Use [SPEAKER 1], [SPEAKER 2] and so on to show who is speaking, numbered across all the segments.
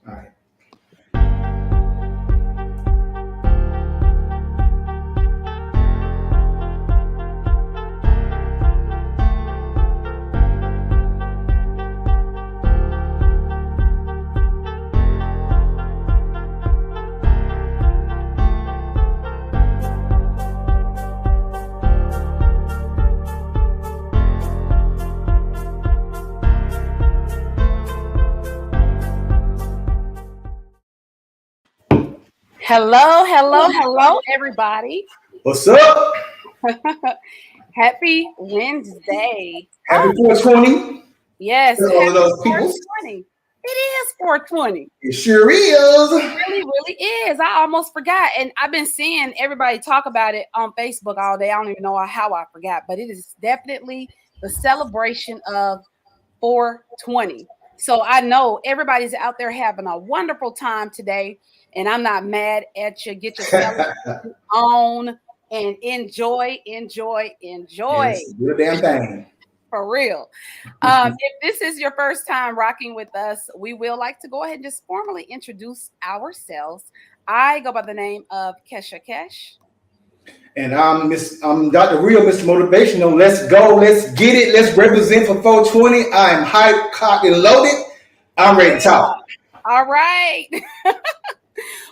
[SPEAKER 1] All right.
[SPEAKER 2] Hello, everybody.
[SPEAKER 1] What's up?
[SPEAKER 2] Happy Wednesday.
[SPEAKER 1] Happy
[SPEAKER 2] Oh,
[SPEAKER 1] 420
[SPEAKER 2] yes,
[SPEAKER 1] to all of
[SPEAKER 2] happy
[SPEAKER 1] those people.
[SPEAKER 2] 420. It is 420.
[SPEAKER 1] It sure is.
[SPEAKER 2] Really is. I almost forgot. And I've been seeing everybody talk about it on Facebook all day. I don't even know how I forgot, but it is definitely the celebration of 420. So I know everybody's out there having a wonderful time today, and I'm not mad at you. Get your celebration on and enjoy.
[SPEAKER 1] Yes, do the damn thing.
[SPEAKER 2] For real. If this is your first time rocking with us, we will like to go ahead and just formally introduce ourselves. I go by the name of Kesha Kesh.
[SPEAKER 1] And I'm Dr. Real, Mr. Motivational. Let's go. Let's get it. Let's represent for 420. I'm hyped, cocked, and loaded. I'm ready to talk.
[SPEAKER 2] All right.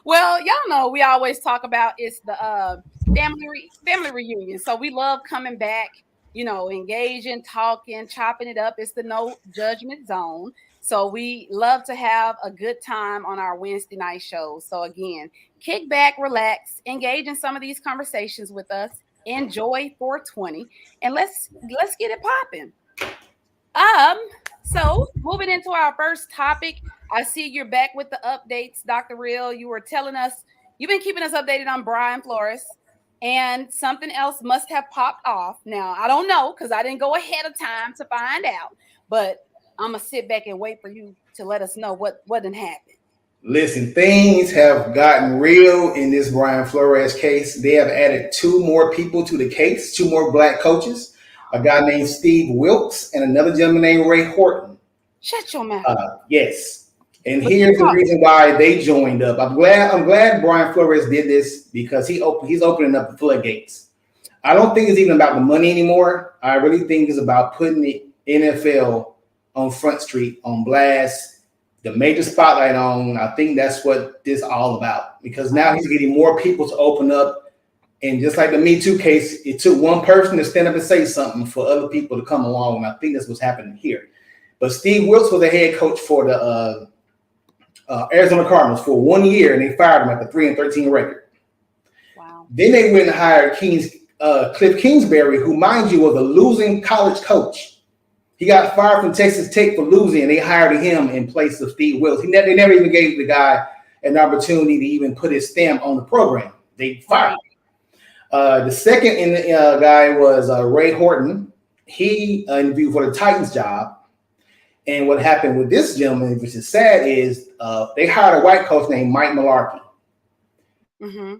[SPEAKER 2] Well, y'all know we always talk about it's the family reunion. So we love coming back, engaging, talking, chopping it up. It's the no judgment zone. So we love to have a good time on our Wednesday night shows. So again, kick back, relax, engage in some of these conversations with us. Enjoy 420, and let's get it popping. So moving into our first topic, I see you're back with the updates, Dr. Real. You were telling us you've been keeping us updated on Brian Flores, and something else must have popped off. Now I don't know because I didn't go ahead of time to find out, but I'm gonna sit back and wait for you to let us know what didn't happen.
[SPEAKER 1] Listen, things have gotten real in this Brian Flores case. They have added two more people to the case, two more black coaches. A guy named Steve Wilkes and another gentleman named Ray Horton.
[SPEAKER 2] Shut your mouth.
[SPEAKER 1] Yes. And here's the reason why they joined up. I'm glad Brian Flores did this because he's opening up the floodgates. I don't think it's even about the money anymore. I really think it's about putting the NFL on Front Street, on blast, the major spotlight on. I think that's what this is all about because now he's getting more people to open up. And just like the Me Too case, it took one person to stand up and say something for other people to come along. And I think that's what's happening here. But Steve Wilkes was the head coach for the Arizona Cardinals for 1 year, and they fired him at the 3-13 record.
[SPEAKER 2] Wow.
[SPEAKER 1] Then they went and hired Cliff Kingsbury, who, mind you, was a losing college coach. He got fired from Texas Tech for losing, and they hired him in place of Steve Wilkes. They never even gave the guy an opportunity to even put his stamp on the program. They fired him. The second guy was Ray Horton. He interviewed for the Titans job. And what happened with this gentleman, which is sad, is they hired a white coach named Mike Mularkey.
[SPEAKER 2] Mm-hmm.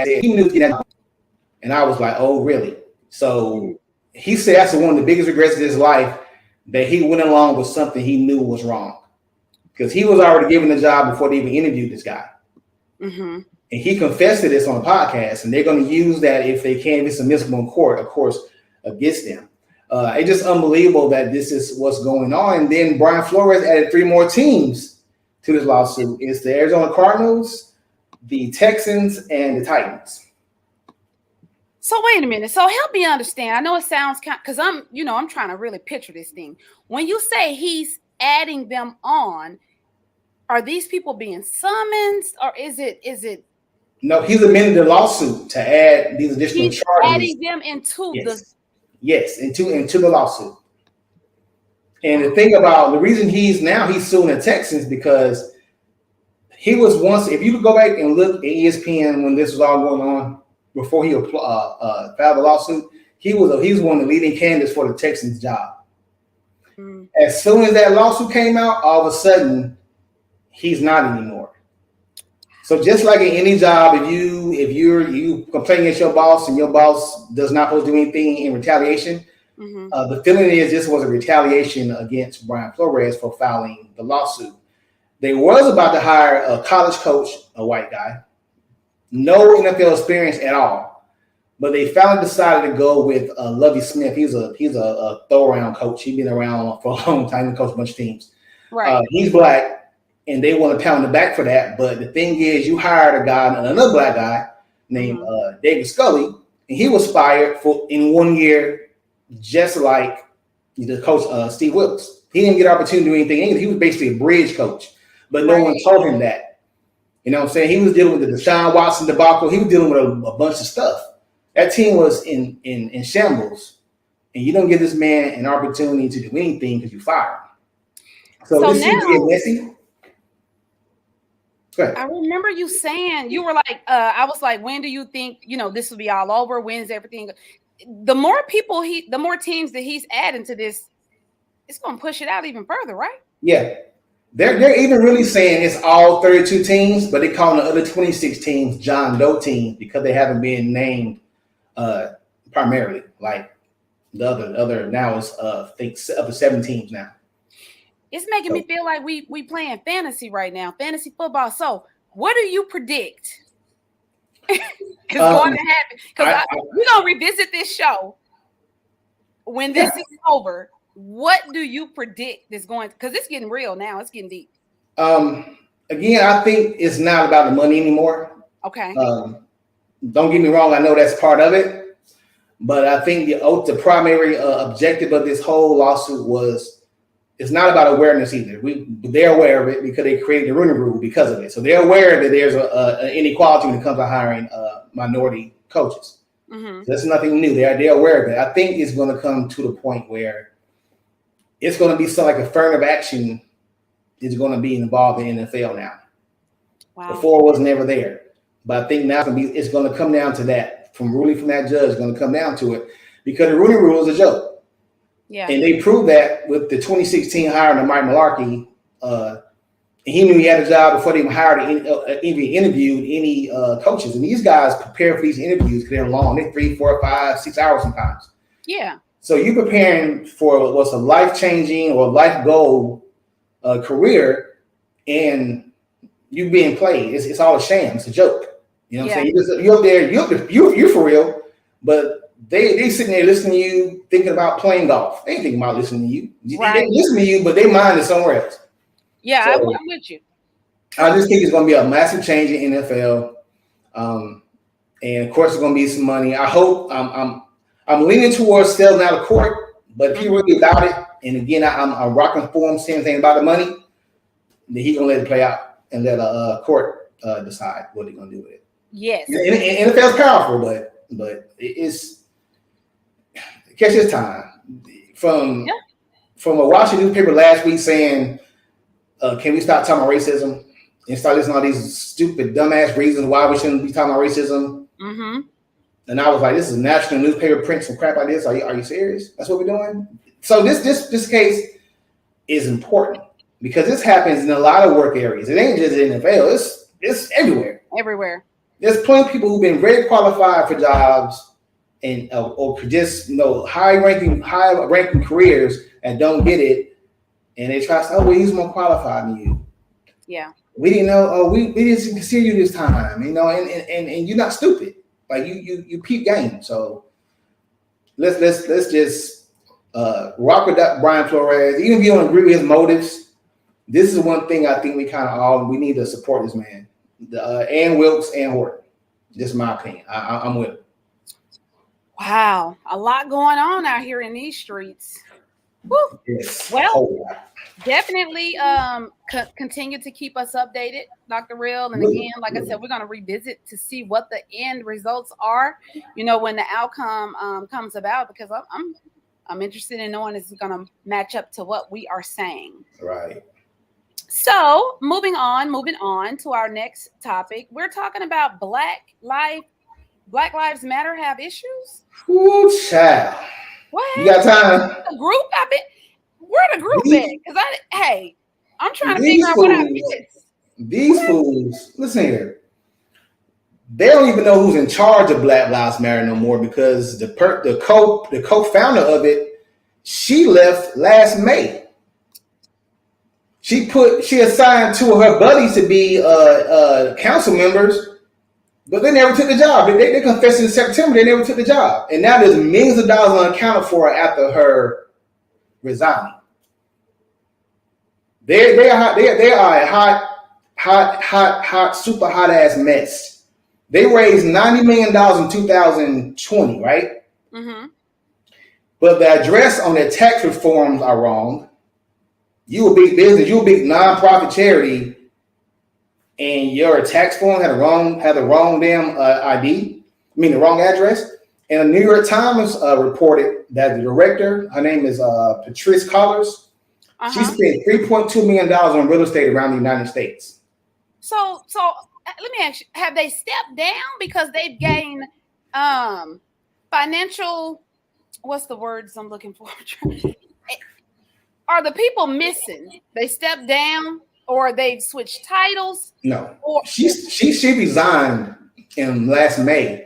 [SPEAKER 1] He knew that, and I was like, oh, really? So he said that's one of the biggest regrets of his life, that he went along with something he knew was wrong. Because he was already given the job before they even interviewed this guy.
[SPEAKER 2] Mm-hmm.
[SPEAKER 1] And he confessed to this on a podcast, and they're going to use that if they can. It's admissible in court, of course, against them. It's just unbelievable that this is what's going on. And then Brian Flores added three more teams to this lawsuit. It's the Arizona Cardinals, the Texans, and the Titans.
[SPEAKER 2] So wait a minute. So help me understand. I know it sounds because I'm trying to really picture this thing. When you say he's adding them on, are these people being summoned, or is it?
[SPEAKER 1] No, he's amended the lawsuit to add these additional charges.
[SPEAKER 2] Adding them into
[SPEAKER 1] into the lawsuit. And the thing about the reason he's suing the Texans because he was once. If you go back and look at ESPN when this was all going on before he filed the lawsuit, he was one of the leading candidates for the Texans job. Mm. As soon as that lawsuit came out, all of a sudden he's not anymore. So just like in any job, if you complain against your boss and your boss does not supposed to do anything in retaliation, the feeling is this was a retaliation against Brian Flores for filing the lawsuit. They was about to hire a college coach, a white guy, no NFL experience at all, but they finally decided to go with Lovie Smith. He's a throw around coach. He's been around for a long time. He coached a bunch of teams.
[SPEAKER 2] Right.
[SPEAKER 1] He's black, and they want to pound the back for that. But the thing is, you hired a guy, another black guy named David Scully, and he was fired in 1 year, just like the coach Steve Wilkes. He didn't get an opportunity to do anything. He was basically a bridge coach, but no one told him that. You know what I'm saying? He was dealing with the Deshaun Watson debacle. He was dealing with a bunch of stuff. That team was in shambles, and you don't give this man an opportunity to do anything because you fire him. So this seems to get messy. Go ahead.
[SPEAKER 2] I remember you saying, you were like, I was like, when do you think, this will be all over? When's everything? The more teams that he's adding to this, it's going to push it out even further, right?
[SPEAKER 1] Yeah. They're even really saying it's all 32 teams, but they calling the other 26 teams John Doe teams because they haven't been named primarily. Like the other now is I think up to 7 teams now.
[SPEAKER 2] It's making me feel like we playing fantasy right now, fantasy football. So what do you predict is going to happen? Because we're going to revisit this show when this is over. What do you predict is going? Because it's getting real now. It's getting deep.
[SPEAKER 1] Again, I think it's not about the money anymore.
[SPEAKER 2] Okay.
[SPEAKER 1] Don't get me wrong. I know that's part of it, but I think the primary objective of this whole lawsuit was it's not about awareness either. They're aware of it because they created the Rooney Rule because of it. So they're aware that there's an inequality when it comes to hiring minority coaches. So that's nothing new. They're aware of it. I think it's going to come to the point where it's going to be something like affirmative action is going to be involved in the NFL now. Wow. Before it was never there. But I think now it's going to come down to that. From ruling from that judge, it's going to come down to it because the Rooney Rule is a joke. Yeah. And they proved that with the 2016 hiring of Mike Mularkey. And he knew he had a job before they even hired even interviewed any coaches. And these guys prepare for these interviews because they're long. They're 3, 4, 5, 6 hours sometimes. Yeah. So you're preparing for what's a life-changing or life goal career, and you being played. It's all a sham. It's a joke. You know what I'm saying? You're up there. You're for real, but they sitting there listening to you, thinking about playing golf. They ain't thinking about listening to you. Right. They listen to you, but their mind is somewhere else.
[SPEAKER 2] Yeah, so, I'm with you.
[SPEAKER 1] I just think it's going to be a massive change in NFL, and of course, it's going to be some money. I hope I'm leaning towards selling out of court, but if he really about it, and again, I'm rocking for him, saying anything about the money, then he's gonna let it play out and let a court decide what they're gonna do with it. Yes, and NFL's powerful, but it's catch this time from a Washington newspaper last week saying, "Can we stop talking about racism and start listening to all these stupid, dumbass reasons why we shouldn't be talking about racism?" And I was like, "This is a national newspaper print some crap like this. Are you serious? That's what we're doing." So this case is important because this happens in a lot of work areas. It ain't just in the NFL. It's everywhere.
[SPEAKER 2] Everywhere.
[SPEAKER 1] There's plenty of people who've been very qualified for jobs and or just high ranking careers and don't get it, and they try to say, "Oh, well, he's more qualified than you." Yeah. We didn't know. Oh, we didn't consider you this time. And you're not stupid. Like you peep game. So let's just rock with that Brian Flores. Even if you don't agree with his motives, this is one thing I think we need to support this man. And Wilkes and Horton. This is my opinion. I'm with him.
[SPEAKER 2] Wow, a lot going on out here in these streets. Woo. Yes. Well, definitely continue to keep us updated, Dr. Real. And again, like I said, we're going to revisit to see what the end results are, when the outcome comes about, because I'm interested in knowing is it going to match up to what we are saying. Right. So moving on to our next topic. We're talking about Black Lives Matter have issues.
[SPEAKER 1] Ooh, child. What? You got time?
[SPEAKER 2] The group? Where the group at? Because I'm trying to figure out what I missed.
[SPEAKER 1] These fools, listen here. They don't even know who's in charge of Black Lives Matter no more because the co-founder of it, she left last May. She assigned two of her buddies to be council members, but they never took the job. They confessed in September they never took the job, and now there's millions of dollars unaccounted for after her resigning. They are a hot, super hot ass mess. They raised $90 million in 2020, right?
[SPEAKER 2] Mm-hmm.
[SPEAKER 1] But the address on their tax reforms are wrong. You a big business, you a big nonprofit charity, and your tax form had the wrong damn ID. I mean the wrong address. And the New York Times reported that the director, her name is Patrice Collars, she spent $3.2 million on real estate around the United States.
[SPEAKER 2] So let me ask you, have they stepped down because they've gained financial, what's the words I'm looking for? Are the people missing? They stepped down or they've switched titles?
[SPEAKER 1] No. She resigned in last May.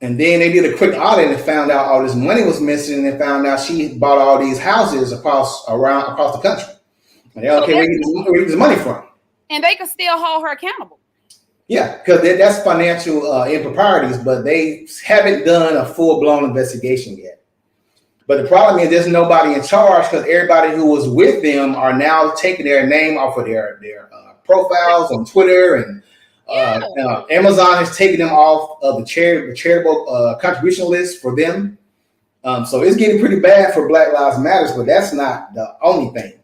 [SPEAKER 1] And then they did a quick audit and found out all this money was missing and found out she bought all these houses across the country. And they're okay, where you get this money from?
[SPEAKER 2] And they could still hold her accountable.
[SPEAKER 1] Yeah, because that's financial improprieties, but they haven't done a full-blown investigation yet. But the problem is there's nobody in charge because everybody who was with them are now taking their name off of their profiles on Twitter, and Amazon has taken them off of the charitable contribution list for them. So it's getting pretty bad for Black Lives Matter, but that's not the only thing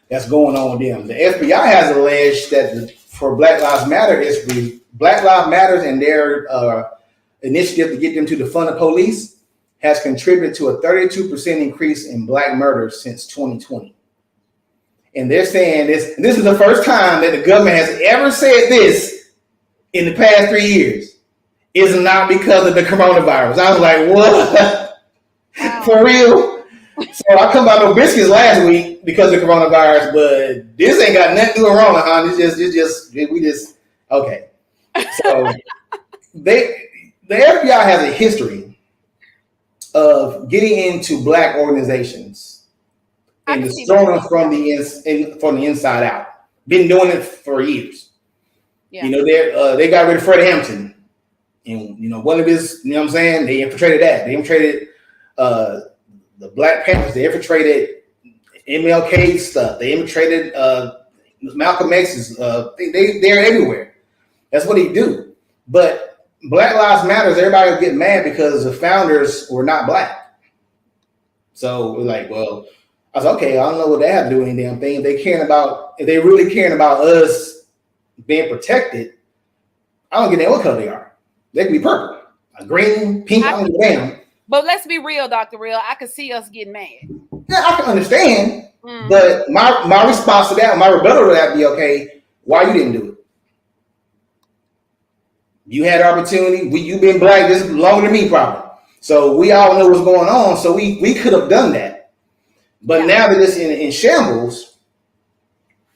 [SPEAKER 1] that's going on with them. The FBI has alleged that for Black Lives Matter history, Black Lives Matter and their initiative to get them to defund the police has contributed to a 32% increase in Black murders since 2020. And they're saying this is the first time that the government has ever said this in the past 3 years. It's not because of the coronavirus. I was like, what? Wow. For real? So I come by no biscuits last week because of the coronavirus, but this ain't got nothing to do with Rona, huh? We just okay. So the FBI has a history of getting into Black organizations and destroying them from the inside out. Been doing it for years. Yeah. They got rid of Freddie Hampton, and one of his, what I'm saying, they infiltrated that. They infiltrated the Black Panthers. They infiltrated MLK stuff. They infiltrated Malcolm X's. They're everywhere. That's what he do. But Black Lives Matter, everybody will get mad because the founders were not Black. So we're like, well, I was okay. I don't know what they have to do with any damn thing. If they really caring about us being protected, I don't give a what color they are. They can be purple, green, pink. I don't give a damn.
[SPEAKER 2] But let's be real, Dr. Real. I could see us getting mad.
[SPEAKER 1] Yeah, I can understand. Mm-hmm. But my response to that, my rebuttal to that, be okay. Why you didn't do it? You had opportunity. You've been Black just longer than me, probably. So we all know what's going on. So we could have done that. But now that it's in shambles,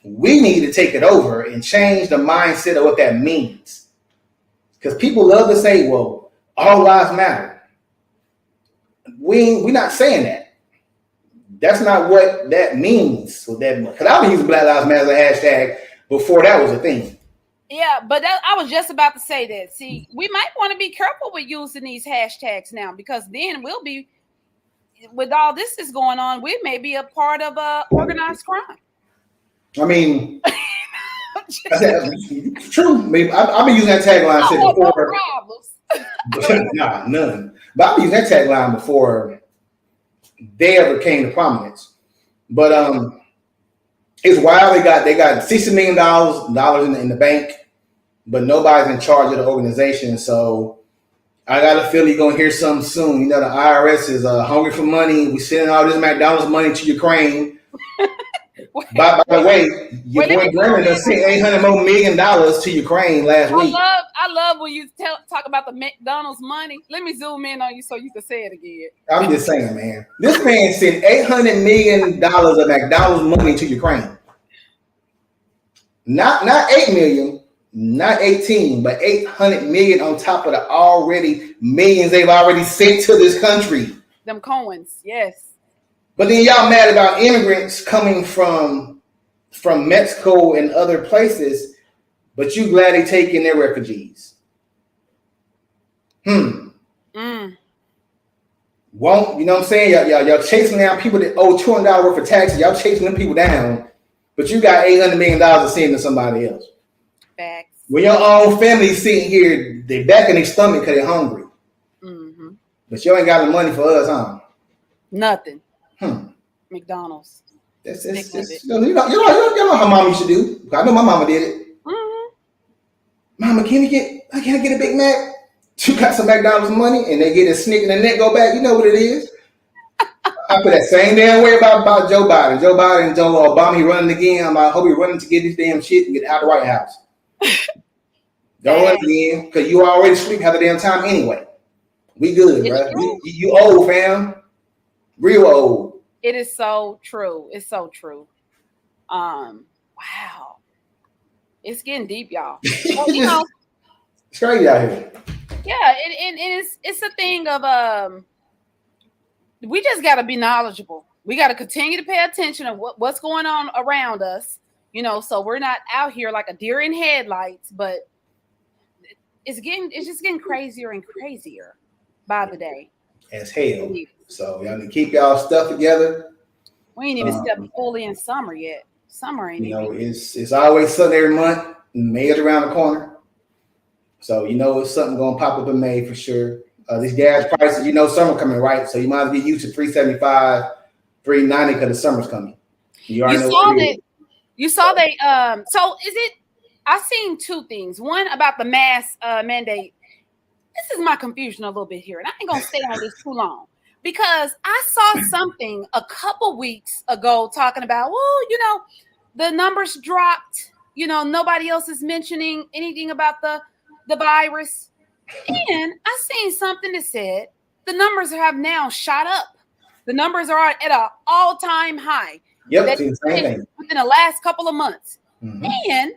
[SPEAKER 1] we need to take it over and change the mindset of what that means. Because people love to say, well, all lives matter. We're not saying that. That's not what that means. Because I've been using Black Lives Matter as a hashtag before that was a thing.
[SPEAKER 2] Yeah, but I was just about to say that. See, we might want to be careful with using these hashtags now, because then we'll be, with all this is going on, we may be a part of organized crime.
[SPEAKER 1] I mean, it's true. Maybe I've been using that tagline before. No problems. Nah, none. But I've been using that tagline before they ever came to prominence. But it's wild. They got $60 million in the bank, but nobody's in charge of the organization. So I got a feeling you're gonna hear something soon. The IRS is hungry for money. We sending all this McDonald's money to Ukraine. By the way, your boy Brandon done sent $800 million to Ukraine last week.
[SPEAKER 2] I love when you talk about the McDonald's money. Let me zoom in on you so you can say it again.
[SPEAKER 1] I'm just saying, man. This man sent $800 million of McDonald's money to Ukraine. Not 8 million, not 18, but 800 million on top of the already millions they've already sent to this country.
[SPEAKER 2] Them coins, yes.
[SPEAKER 1] But then y'all mad about immigrants coming from Mexico and other places, but you glad they taking their refugees. Won't, you know what I'm saying? Y'all chasing down people that owe $200 worth of taxes. Y'all chasing them people down, but you got $800 million to send to somebody else.
[SPEAKER 2] Facts.
[SPEAKER 1] When your own family sitting here, they back in their stomach because they're hungry. Mm-hmm. But you ain't got the money for us, huh?
[SPEAKER 2] Nothing. McDonald's.
[SPEAKER 1] That's you know how mama used to do. I know my mama did it. Mm-hmm. Mama, can I get a Big Mac? You got some McDonald's money, and they get a snick and the neck go back. You know what it is. I feel that same damn way about Joe Biden. Joe Biden and Joe Obama, he running again. I hope he running to get this damn shit and get out of the White House. Don't run again, because you already sleep half the damn time anyway. We good, bro. You old, fam. Real old.
[SPEAKER 2] It is so true. It's so true. Wow. It's getting deep, y'all. Well, you know,
[SPEAKER 1] it's crazy out here.
[SPEAKER 2] Yeah, it's a thing of we just got to be knowledgeable. We got to continue to pay attention to what's going on around us, you know, so we're not out here like a deer in headlights, but it's just getting crazier and crazier by the day.
[SPEAKER 1] As hell. So y'all need to keep y'all stuff together.
[SPEAKER 2] We ain't even stepped fully in summer yet. Summer ain't even.
[SPEAKER 1] It's always sun every month. May is around the corner. So it's something gonna pop up in May for sure. These gas prices, summer coming, right? So you might be used to $3.75, $3.90 because the summer's coming. You saw that.
[SPEAKER 2] So is it? I've seen two things. One about the mask mandate. This is my confusion a little bit here, and I ain't gonna stay on this too long because I saw something a couple weeks ago talking about, well, the numbers dropped. Nobody else is mentioning anything about the virus. And I seen something that said the numbers have now shot up. The numbers are at an all-time high.
[SPEAKER 1] Yep,
[SPEAKER 2] within the last couple of months. Mm-hmm. And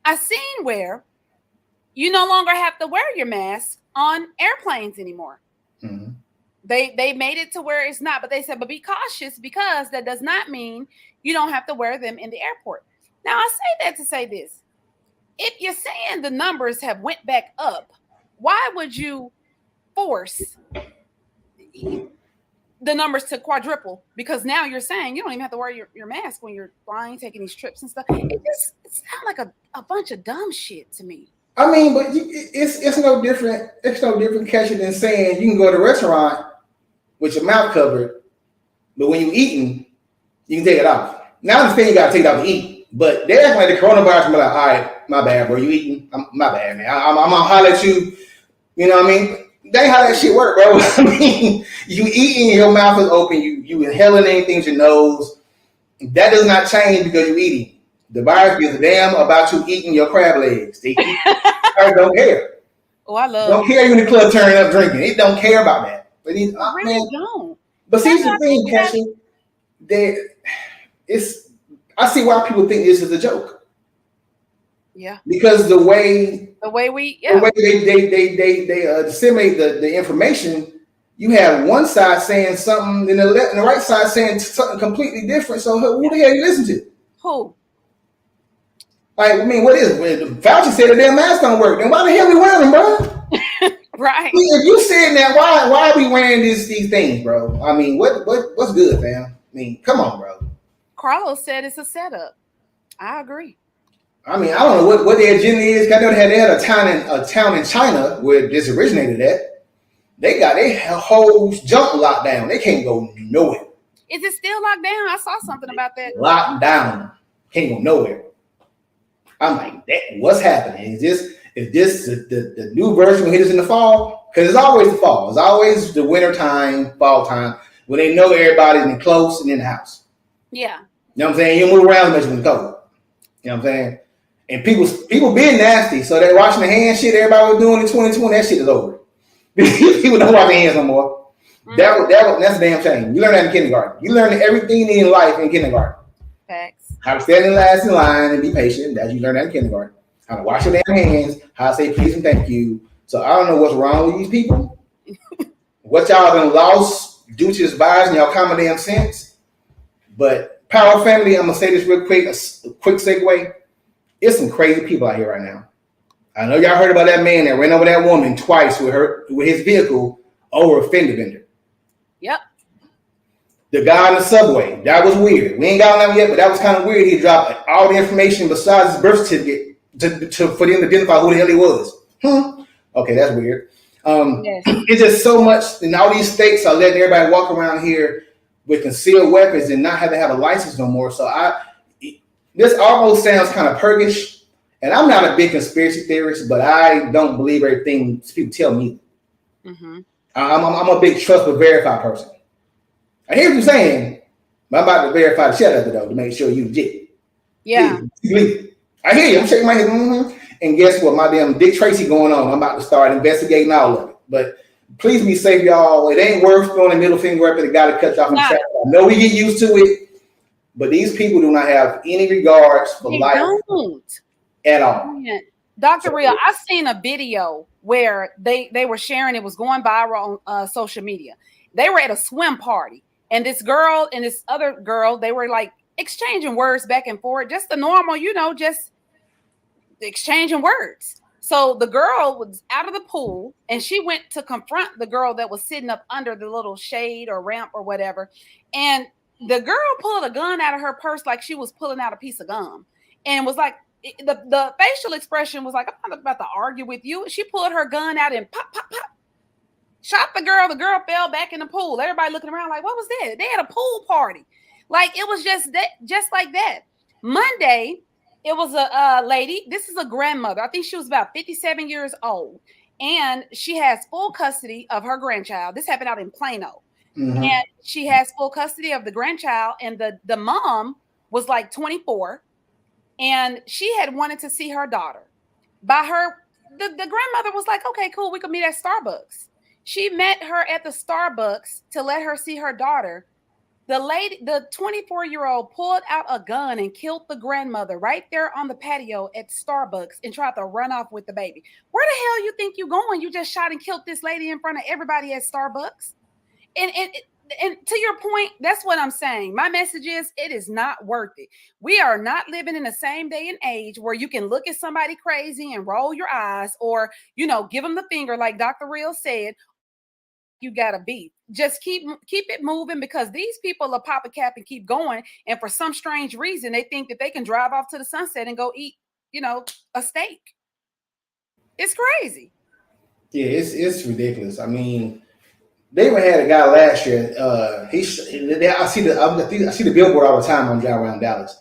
[SPEAKER 2] I seen where you no longer have to wear your mask on airplanes anymore. Mm-hmm. They made it to where it's not, but they said, but be cautious because that does not mean you don't have to wear them in the airport. Now, I say that to say this. If you're saying the numbers have went back up, why would you force the numbers to quadruple? Because now you're saying you don't even have to wear your mask when you're flying, taking these trips and stuff. It sounds like a bunch of dumb shit to me.
[SPEAKER 1] I mean, but it's no different. It's no different, Kesha, than saying you can go to a restaurant with your mouth covered, but when you're eating, you can take it off. Now I understand you got to take it off to eat, but they act like the coronavirus can be like, all right, my bad, bro. You eating? My bad, man. I'm gonna holler at you. You know what I mean? That ain't how that shit work, bro. I mean, you eating, your mouth is open. You inhaling anything in your nose. That does not change because you're eating. The virus gives a damn about you eating your crab legs. They don't care.
[SPEAKER 2] Oh, I love.
[SPEAKER 1] Don't care you in the club turning up drinking. It don't care about that. But
[SPEAKER 2] really don't.
[SPEAKER 1] But see the thing, Kesha, I see why people think this is a joke.
[SPEAKER 2] Yeah.
[SPEAKER 1] Because the way they disseminate the information, you have one side saying something, and the right side saying something completely different. So who the hell you listen to?
[SPEAKER 2] Who?
[SPEAKER 1] Like, I mean, what is it? When Fauci said the damn mask don't work, then why the hell we wearing them, bro?
[SPEAKER 2] Right.
[SPEAKER 1] If you saying that, why are we wearing these things, bro? I mean, what's good, fam? I mean, come on, bro.
[SPEAKER 2] Carlos said it's a setup. I agree.
[SPEAKER 1] I mean, I don't know what their agenda is. I know they had a town in China where this originated at. They got their whole junk locked down. They can't go nowhere.
[SPEAKER 2] Is it still locked down? I saw something about that.
[SPEAKER 1] Locked down. Can't go nowhere. I'm like, what's happening? Is this the new version will hit us in the fall? Because it's always the fall. It's always the winter time, fall time, when they know everybody's in close and in the house.
[SPEAKER 2] Yeah.
[SPEAKER 1] You know what I'm saying? You move around much when it's cold. You know what I'm saying? And people being nasty. So that washing the hands shit everybody was doing in 2020, that shit is over. People don't wash their hands no more. Mm-hmm. That's a damn shame. You learn that in kindergarten. You learn everything in life in kindergarten.
[SPEAKER 2] Facts.
[SPEAKER 1] How to stand in last in line and be patient, as you learned that in kindergarten. How to wash your damn hands, how to say please and thank you. So I don't know what's wrong with these people. What y'all done lost due to this virus and y'all common damn sense. But Power Family, I'm gonna say this real quick, a quick segue. It's some crazy people out here right now. I know y'all heard about that man that ran over that woman twice with his vehicle over a fender bender.
[SPEAKER 2] Yep.
[SPEAKER 1] The guy on the subway, that was weird. We ain't got on that yet, but that was kind of weird. He dropped all the information besides his birth certificate for them to identify who the hell he was. Okay, that's weird.
[SPEAKER 2] Yes.
[SPEAKER 1] It's just so much, and all these states are letting everybody walk around here with concealed weapons and not have to have a license no more. So this almost sounds kind of purgish, and I'm not a big conspiracy theorist, but I don't believe everything people tell me. Mm-hmm. I'm a big trust but verify person. I hear what you're saying, but I'm about to verify the shit out of it though to make sure you legit.
[SPEAKER 2] Yeah.
[SPEAKER 1] I hear you. I'm shaking my head. Mm-hmm. And guess what? My damn Dick Tracy going on. I'm about to start investigating all of it. But please be safe, y'all. It ain't worth throwing a middle finger up at the guy that cut you off in traffic. I know we get used to it, but these people do not have any regards for life at all.
[SPEAKER 2] Yeah. Dr. Real, I seen a video where they were sharing, it was going viral on social media. They were at a swim party, and this girl and this other girl, they were like exchanging words back and forth, just the normal, just exchanging words. So the girl was out of the pool and she went to confront the girl that was sitting up under the little shade or ramp or whatever. And the girl pulled a gun out of her purse like she was pulling out a piece of gum, and was like, the facial expression was like, I'm not about to argue with you. She pulled her gun out and pop, pop, pop, shot the girl. The girl fell back in the pool. Everybody looking around like, what was that? They had a pool party. Like, it was just like that. Monday, it was a lady. This is a grandmother. I think she was about 57 years old. And she has full custody of her grandchild. This happened out in Plano. Mm-hmm. And she has full custody of the grandchild. And the mom was like 24. And she had wanted to see her daughter. The grandmother was like, okay, cool. We could meet at Starbucks. She met her at the Starbucks to let her see her daughter. The 24-year-old pulled out a gun and killed the grandmother right there on the patio at Starbucks and tried to run off with the baby. Where the hell you think you going? You just shot and killed this lady in front of everybody at Starbucks. And to your point, that's what I'm saying. My message is, it is not worth it. We are not living in the same day and age where you can look at somebody crazy and roll your eyes or, give them the finger like Dr. Real said. You gotta be. Just keep it moving, because these people are pop a cap and keep going. And for some strange reason, they think that they can drive off to the sunset and go eat, a steak. It's crazy.
[SPEAKER 1] Yeah, it's ridiculous. I mean, they even had a guy last year. I see the billboard all the time on drive around Dallas.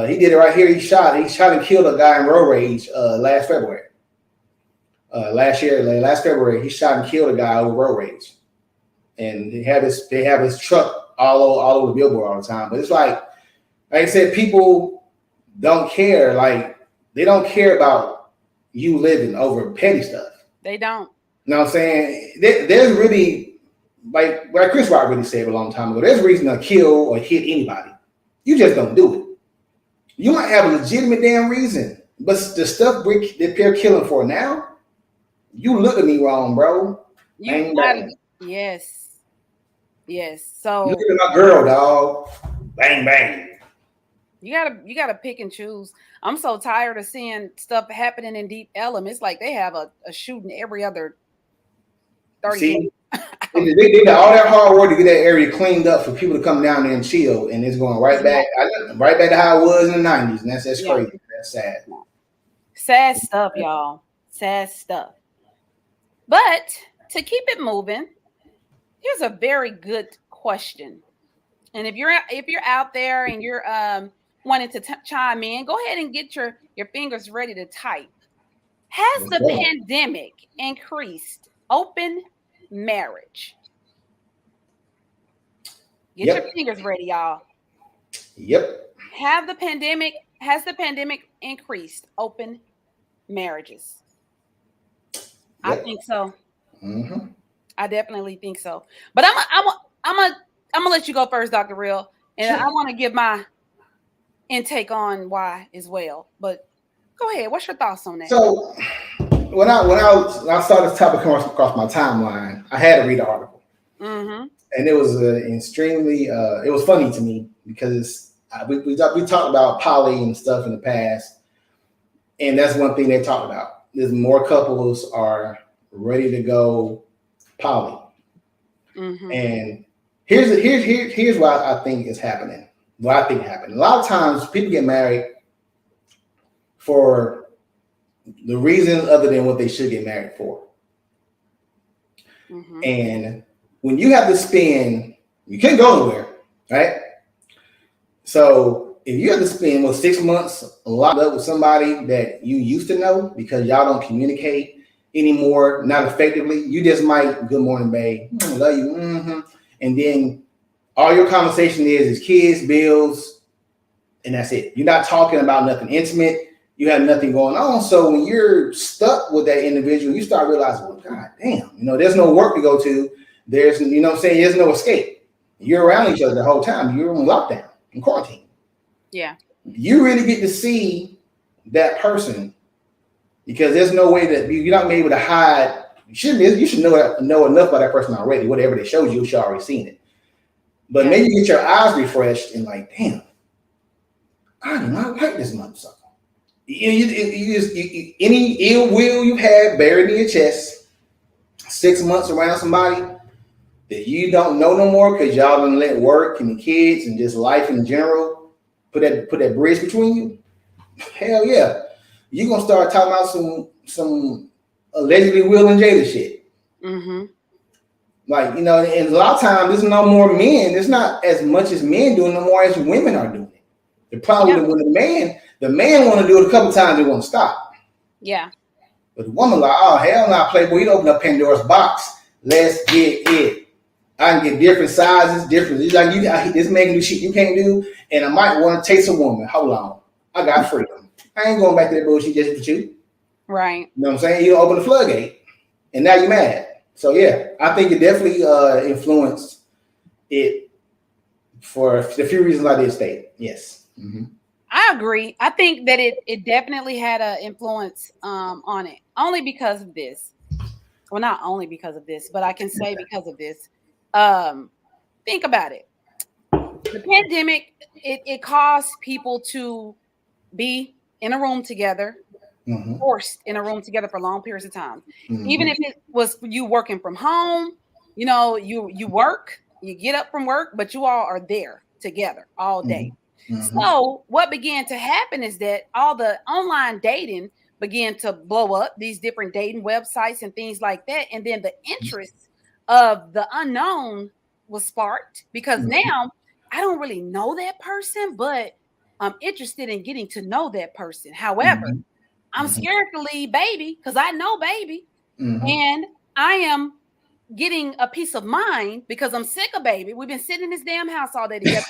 [SPEAKER 1] He did it right here. He shot and killed a guy in road rage last February. Last February, he shot and killed a guy over road rage, and they have his truck all over the billboard all the time. But it's like I said, people don't care. Like, they don't care about you living over petty stuff.
[SPEAKER 2] They don't.
[SPEAKER 1] You know what I'm saying? There's really, like Chris Rock really said a long time ago, there's a reason to kill or hit anybody. You just don't do it. You might have a legitimate damn reason, but the stuff they're killing for now, you look at me wrong, bro.
[SPEAKER 2] Yes. So
[SPEAKER 1] look at my girl, dog. Bang bang.
[SPEAKER 2] You gotta pick and choose. I'm so tired of seeing stuff happening in Deep Ellum. It's like they have a shooting every other 30 minutes.
[SPEAKER 1] They did all that hard work to get that area cleaned up for people to come down there and chill, and it's going right back to how it was in the 90s, and that's crazy. That's sad.
[SPEAKER 2] Sad stuff, y'all. Sad stuff. But to keep it moving, here's a very good question. And if you're out there and you're wanting to chime in, go ahead and get your fingers ready to type. Has the pandemic increased open marriage? Get your fingers ready, y'all.
[SPEAKER 1] Yep.
[SPEAKER 2] Has the pandemic increased open marriages? Yep. I think so. Mm-hmm. I definitely think so. But I'm gonna let you go first, Dr. Real, and sure. I want to give my and take on Y as well. But go ahead. What's your thoughts on that?
[SPEAKER 1] So when I saw this topic come across my timeline, I had to read the article, and it was extremely it was funny to me because we talked about poly and stuff in the past, and that's one thing they talked about. There's more couples are ready to go poly, and here's what I think is happening. What I think happened. A lot of times people get married for the reason other than what they should get married for. And when you have to spend, you can't go nowhere, right? So if you have to spend 6 months locked up with somebody that you used to know because y'all don't communicate anymore, not effectively, you just might, good morning, babe, love you, and then all your conversation is kids, bills, and that's it. You're not talking about nothing intimate. You have nothing going on. So when you're stuck with that individual, you start realizing, well, God damn, there's no work to go to. There's, there's no escape. You're around each other the whole time. You're in lockdown, in quarantine.
[SPEAKER 2] Yeah.
[SPEAKER 1] You really get to see that person because there's no way that you're not able to hide. You should know enough about that person already. Whatever they showed you, you should already seen it. But maybe you get your eyes refreshed and like, damn, I do not like this motherfucker. Any ill will you had buried in your chest, 6 months around somebody that you don't know no more because y'all done let work and the kids and just life in general put that bridge between you. Hell yeah, you're gonna start talking about some allegedly Will and Jada shit. Like, and a lot of times there's no more men. There's not as much as men doing no more as women are doing it. The problem with the man want to do it a couple times, they want to stop.
[SPEAKER 2] Yeah.
[SPEAKER 1] But the woman like, oh hell no, Playboy, you open up Pandora's box. Let's get it. I can get different sizes, different. It's like this man can do shit you can't do, and I might want to taste a woman. Hold on, I got freedom. I ain't going back to that bullshit just with you.
[SPEAKER 2] Right.
[SPEAKER 1] You know what I'm saying? You open the floodgate, and now you're mad. So yeah, I think it definitely influenced it for the few reasons I did state. Yes.
[SPEAKER 2] I agree. I think that it definitely had an influence on it, only because of this. Well, not only because of this, but I can say because of this. Think about it. The pandemic, it caused people to be in a room together, forced in a room together for long periods of time. Even if it was you working from home, you work, you get up from work, but you all are there together all day. So what began to happen is that all the online dating began to blow up, these different dating websites and things like that. And then the interest of the unknown was sparked because now I don't really know that person, but I'm interested in getting to know that person. However, I'm scared to leave baby because I know baby. And I am getting a peace of mind because I'm sick of baby. We've been sitting in this damn house all day together.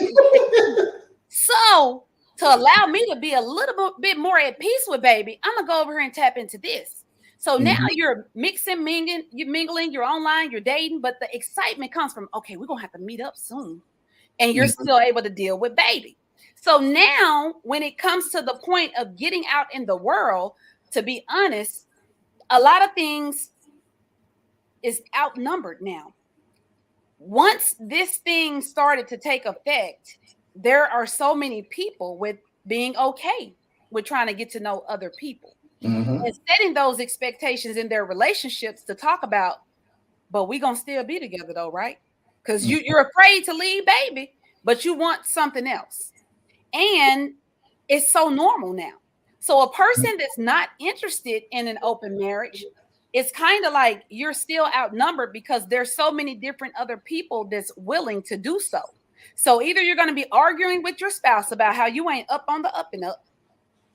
[SPEAKER 2] So to allow me to be a little bit more at peace with baby, I'm gonna go over here and tap into this. So now you're mingling, you're online, you're dating, but the excitement comes from, okay, we're gonna have to meet up soon. And you're still able to deal with baby. So now when it comes to the point of getting out in the world, to be honest, a lot of things is outnumbered now. Once this thing started to take effect, there are so many people with being okay with trying to get to know other people and setting those expectations in their relationships to talk about, but we gonna still be together though, right? Because you're afraid to leave baby, but you want something else. And it's so normal now. So a person that's not interested in an open marriage, it's kind of like you're still outnumbered because there's so many different other people that's willing to do so. So either you're going to be arguing with your spouse about how you ain't up on the up and up,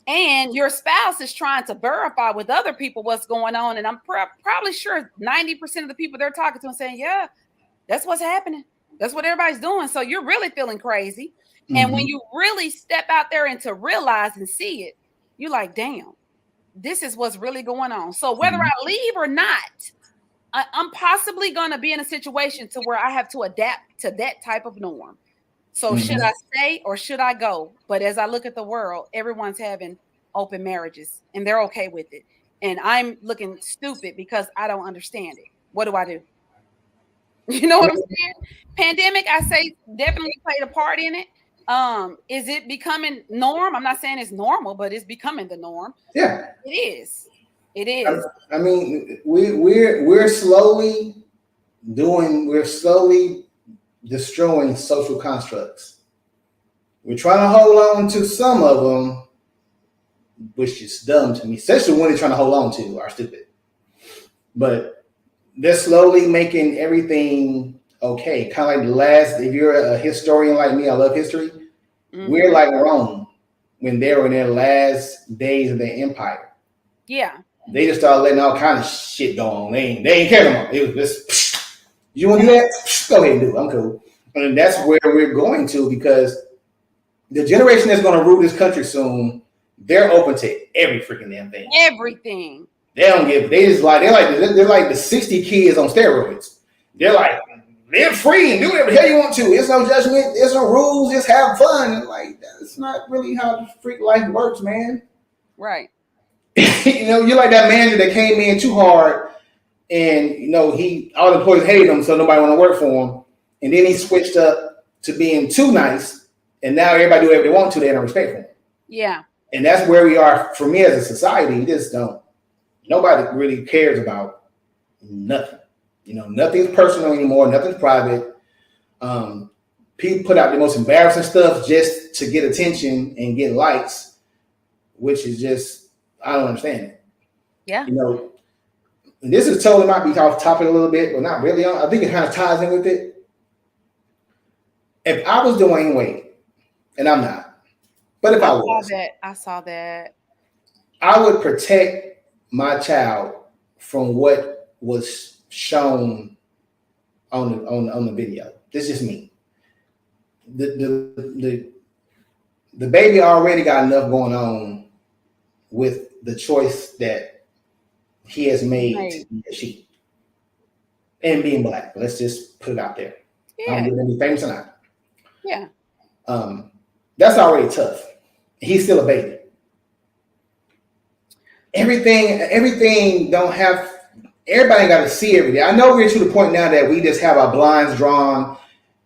[SPEAKER 2] and your spouse is trying to verify with other people what's going on. And I'm probably sure 90% of the people they're talking to and saying, yeah, that's what's happening. That's what everybody's doing. So you're really feeling crazy. And when you really step out there and to realize and see it, you're like, damn, this is what's really going on. So whether I leave or not, I'm possibly going to be in a situation to where I have to adapt to that type of norm. So should I stay or should I go? But as I look at the world, everyone's having open marriages and they're okay with it. And I'm looking stupid because I don't understand it. What do I do? You know what I'm saying? Pandemic, I say definitely played a part in it. Is it becoming norm? I'm not saying it's normal, but it's becoming the norm.
[SPEAKER 1] Yeah,
[SPEAKER 2] it is. It is.
[SPEAKER 1] I mean, we're slowly destroying social constructs. We're trying to hold on to some of them, which is dumb to me, especially when they're trying to hold on to are stupid. But they're slowly making everything okay. Kind of like the last, if you're a historian like me, I love history. Mm-hmm. We're like Rome when they were in their last days of their empire.
[SPEAKER 2] Yeah.
[SPEAKER 1] They just started letting all kind of shit go on. They ain't care no more. It was just, you want to do that? Go ahead and do it. I'm cool. And that's where we're going to, because the generation that's going to rule this country soon, they're open to every freaking damn thing.
[SPEAKER 2] Everything.
[SPEAKER 1] They don't give. They're like the 60 kids on steroids. They're like, live free and do whatever the hell you want to. There's no judgment. There's no rules. Just have fun. And like, that's not really how the freak life works, man.
[SPEAKER 2] Right.
[SPEAKER 1] You're like that manager that came in too hard, and all the employees hated him, so nobody want to work for him. And then he switched up to being too nice, and now everybody do whatever they want to. They don't respect him.
[SPEAKER 2] Yeah. And
[SPEAKER 1] that's where we are. For me, as a society, we just don't. Nobody really cares about nothing. Nothing's personal anymore. Nothing's private. People put out the most embarrassing stuff just to get attention and get likes, which is just, I don't understand it.
[SPEAKER 2] Yeah.
[SPEAKER 1] This is totally might be off topic a little bit, but not really. I think it kind of ties in with it. If I was Dwayne Wade, and I'm not, but if I
[SPEAKER 2] saw that.
[SPEAKER 1] I would protect my child from what was shown on the video. This is just me. The baby already got enough going on with the choice that he has made to be a sheep and being black. Let's just put it out there.
[SPEAKER 2] Yeah.
[SPEAKER 1] I don't give any famous or not.
[SPEAKER 2] Yeah.
[SPEAKER 1] That's already tough. He's still a baby. Everything don't have. Everybody got to see everything. I know we're to the point now that we just have our blinds drawn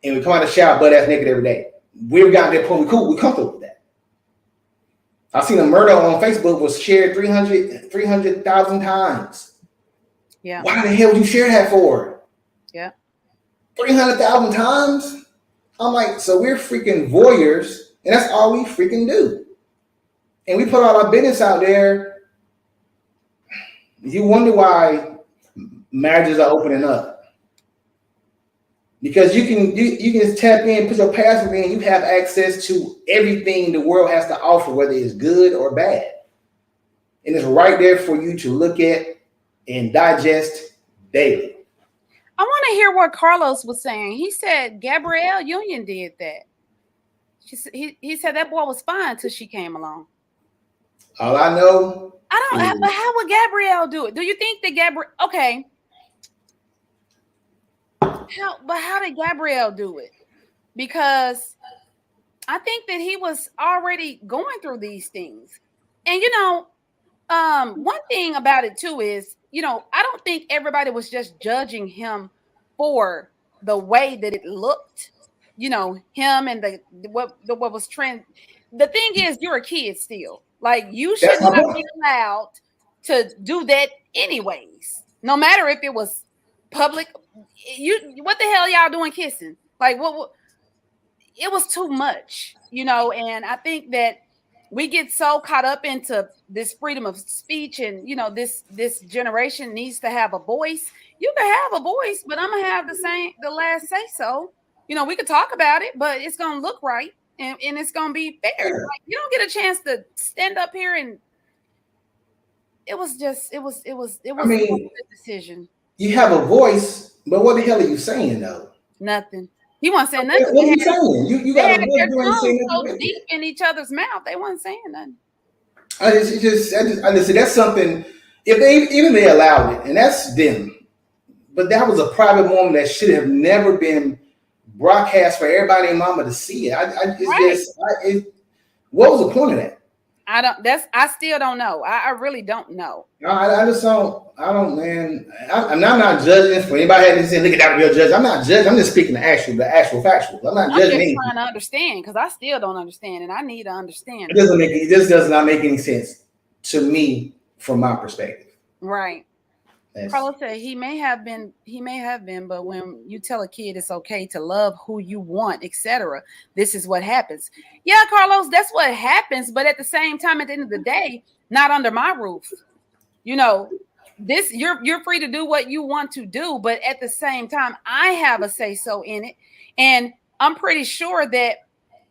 [SPEAKER 1] and we come out of the shower butt ass naked every day. We've gotten to that point. We're comfortable with that. I've seen a murder on Facebook was shared 300,000 times.
[SPEAKER 2] Yeah.
[SPEAKER 1] Why the hell would you share that for?
[SPEAKER 2] Yeah.
[SPEAKER 1] 300,000 times? I'm like, so we're freaking voyeurs, and that's all we freaking do. And we put all our business out there. You wonder why marriages are opening up. Because you can tap in, put your password in, you have access to everything the world has to offer, whether it's good or bad. And it's right there for you to look at and digest daily.
[SPEAKER 2] I want to hear what Carlos was saying. He said Gabrielle Union did that. He said that boy was fine till she came along.
[SPEAKER 1] All I know.
[SPEAKER 2] But how would Gabrielle do it? Do you think that Gabrielle? Okay. How did Gabrielle do it? Because I think that he was already going through these things. And one thing about it too is, I don't think everybody was just judging him for the way that it looked. Him and what was trend. The thing is, you're a kid still. Like, you should not be allowed to do that anyways. No matter if it was public. What the hell y'all doing kissing? Like, what? It was too much, and I think that we get so caught up into this freedom of speech, and this generation needs to have a voice. You can have a voice, but I'm gonna have the last say so. We could talk about it, but it's gonna look right and it's gonna be fair. Like, you don't get a chance to stand up here and it was a decision.
[SPEAKER 1] You have a voice, but what the hell are you saying though?
[SPEAKER 2] Nothing. He wasn't saying nothing.
[SPEAKER 1] What are you saying? You got a voice saying
[SPEAKER 2] so deep in each other's mouth. They wasn't saying nothing.
[SPEAKER 1] I just say that's something. If they allowed it, and that's them. But that was a private moment that should have never been broadcast for everybody and mama to see it. What was the point of that?
[SPEAKER 2] I still don't know. I really don't know.
[SPEAKER 1] No, I just don't. I don't, man. I'm not judging. For anybody had to say, look at that real judge. I'm not judging. I'm just speaking the actual factual. I'm not judging anything.
[SPEAKER 2] Trying to understand because I still don't understand, and I need to understand.
[SPEAKER 1] It just does not make any sense to me from my perspective.
[SPEAKER 2] Right. Carlos said he may have been, but when you tell a kid it's okay to love who you want, etc., this is what happens. Yeah, Carlos, that's what happens. But at the same time, at the end of the day, not under my roof. You know, this you're free to do what you want to do, but at the same time, I have a say so in it, and I'm pretty sure that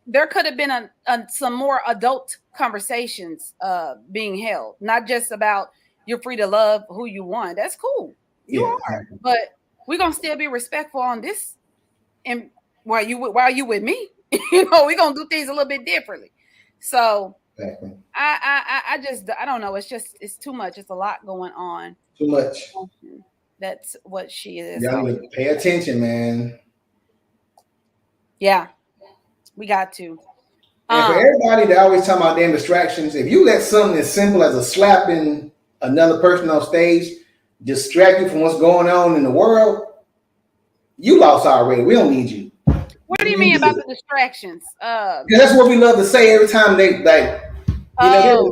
[SPEAKER 2] there could have been some more adult conversations being held, not just about. You're free to love who you want. That's cool. You are, but we're gonna still be respectful on this. And while you with me, we're gonna do things a little bit differently. So
[SPEAKER 1] exactly.
[SPEAKER 2] I don't know. It's too much. It's a lot going on.
[SPEAKER 1] Too much.
[SPEAKER 2] That's what she is.
[SPEAKER 1] Y'all need to pay attention, man.
[SPEAKER 2] Yeah, we got to.
[SPEAKER 1] And for everybody that always talk about damn distractions, if you let something as simple as a slapping another person on stage distract you from what's going on in the world, you lost already. We don't need you.
[SPEAKER 2] What do you mean about the distractions?
[SPEAKER 1] Because that's what we love to say every time they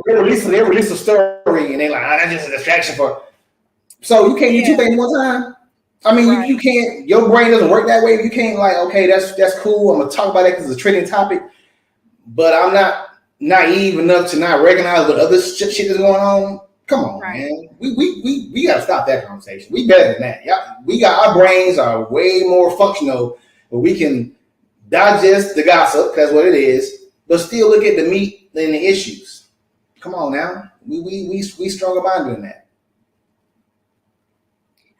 [SPEAKER 1] release a story and they like, that's just a distraction for. So you can't do two things one time. I mean, right. you can't. Your brain doesn't work that way. You can't like, okay, that's cool. I'm gonna talk about that because it's a trending topic. But I'm not naive enough to not recognize what other shit is going on. Come on, right. Man. We gotta stop that conversation. We better than that. Yeah, we got our brains are way more functional, but we can digest the gossip, that's what it is, but still look at the meat and the issues. Come on now. We strong about doing that.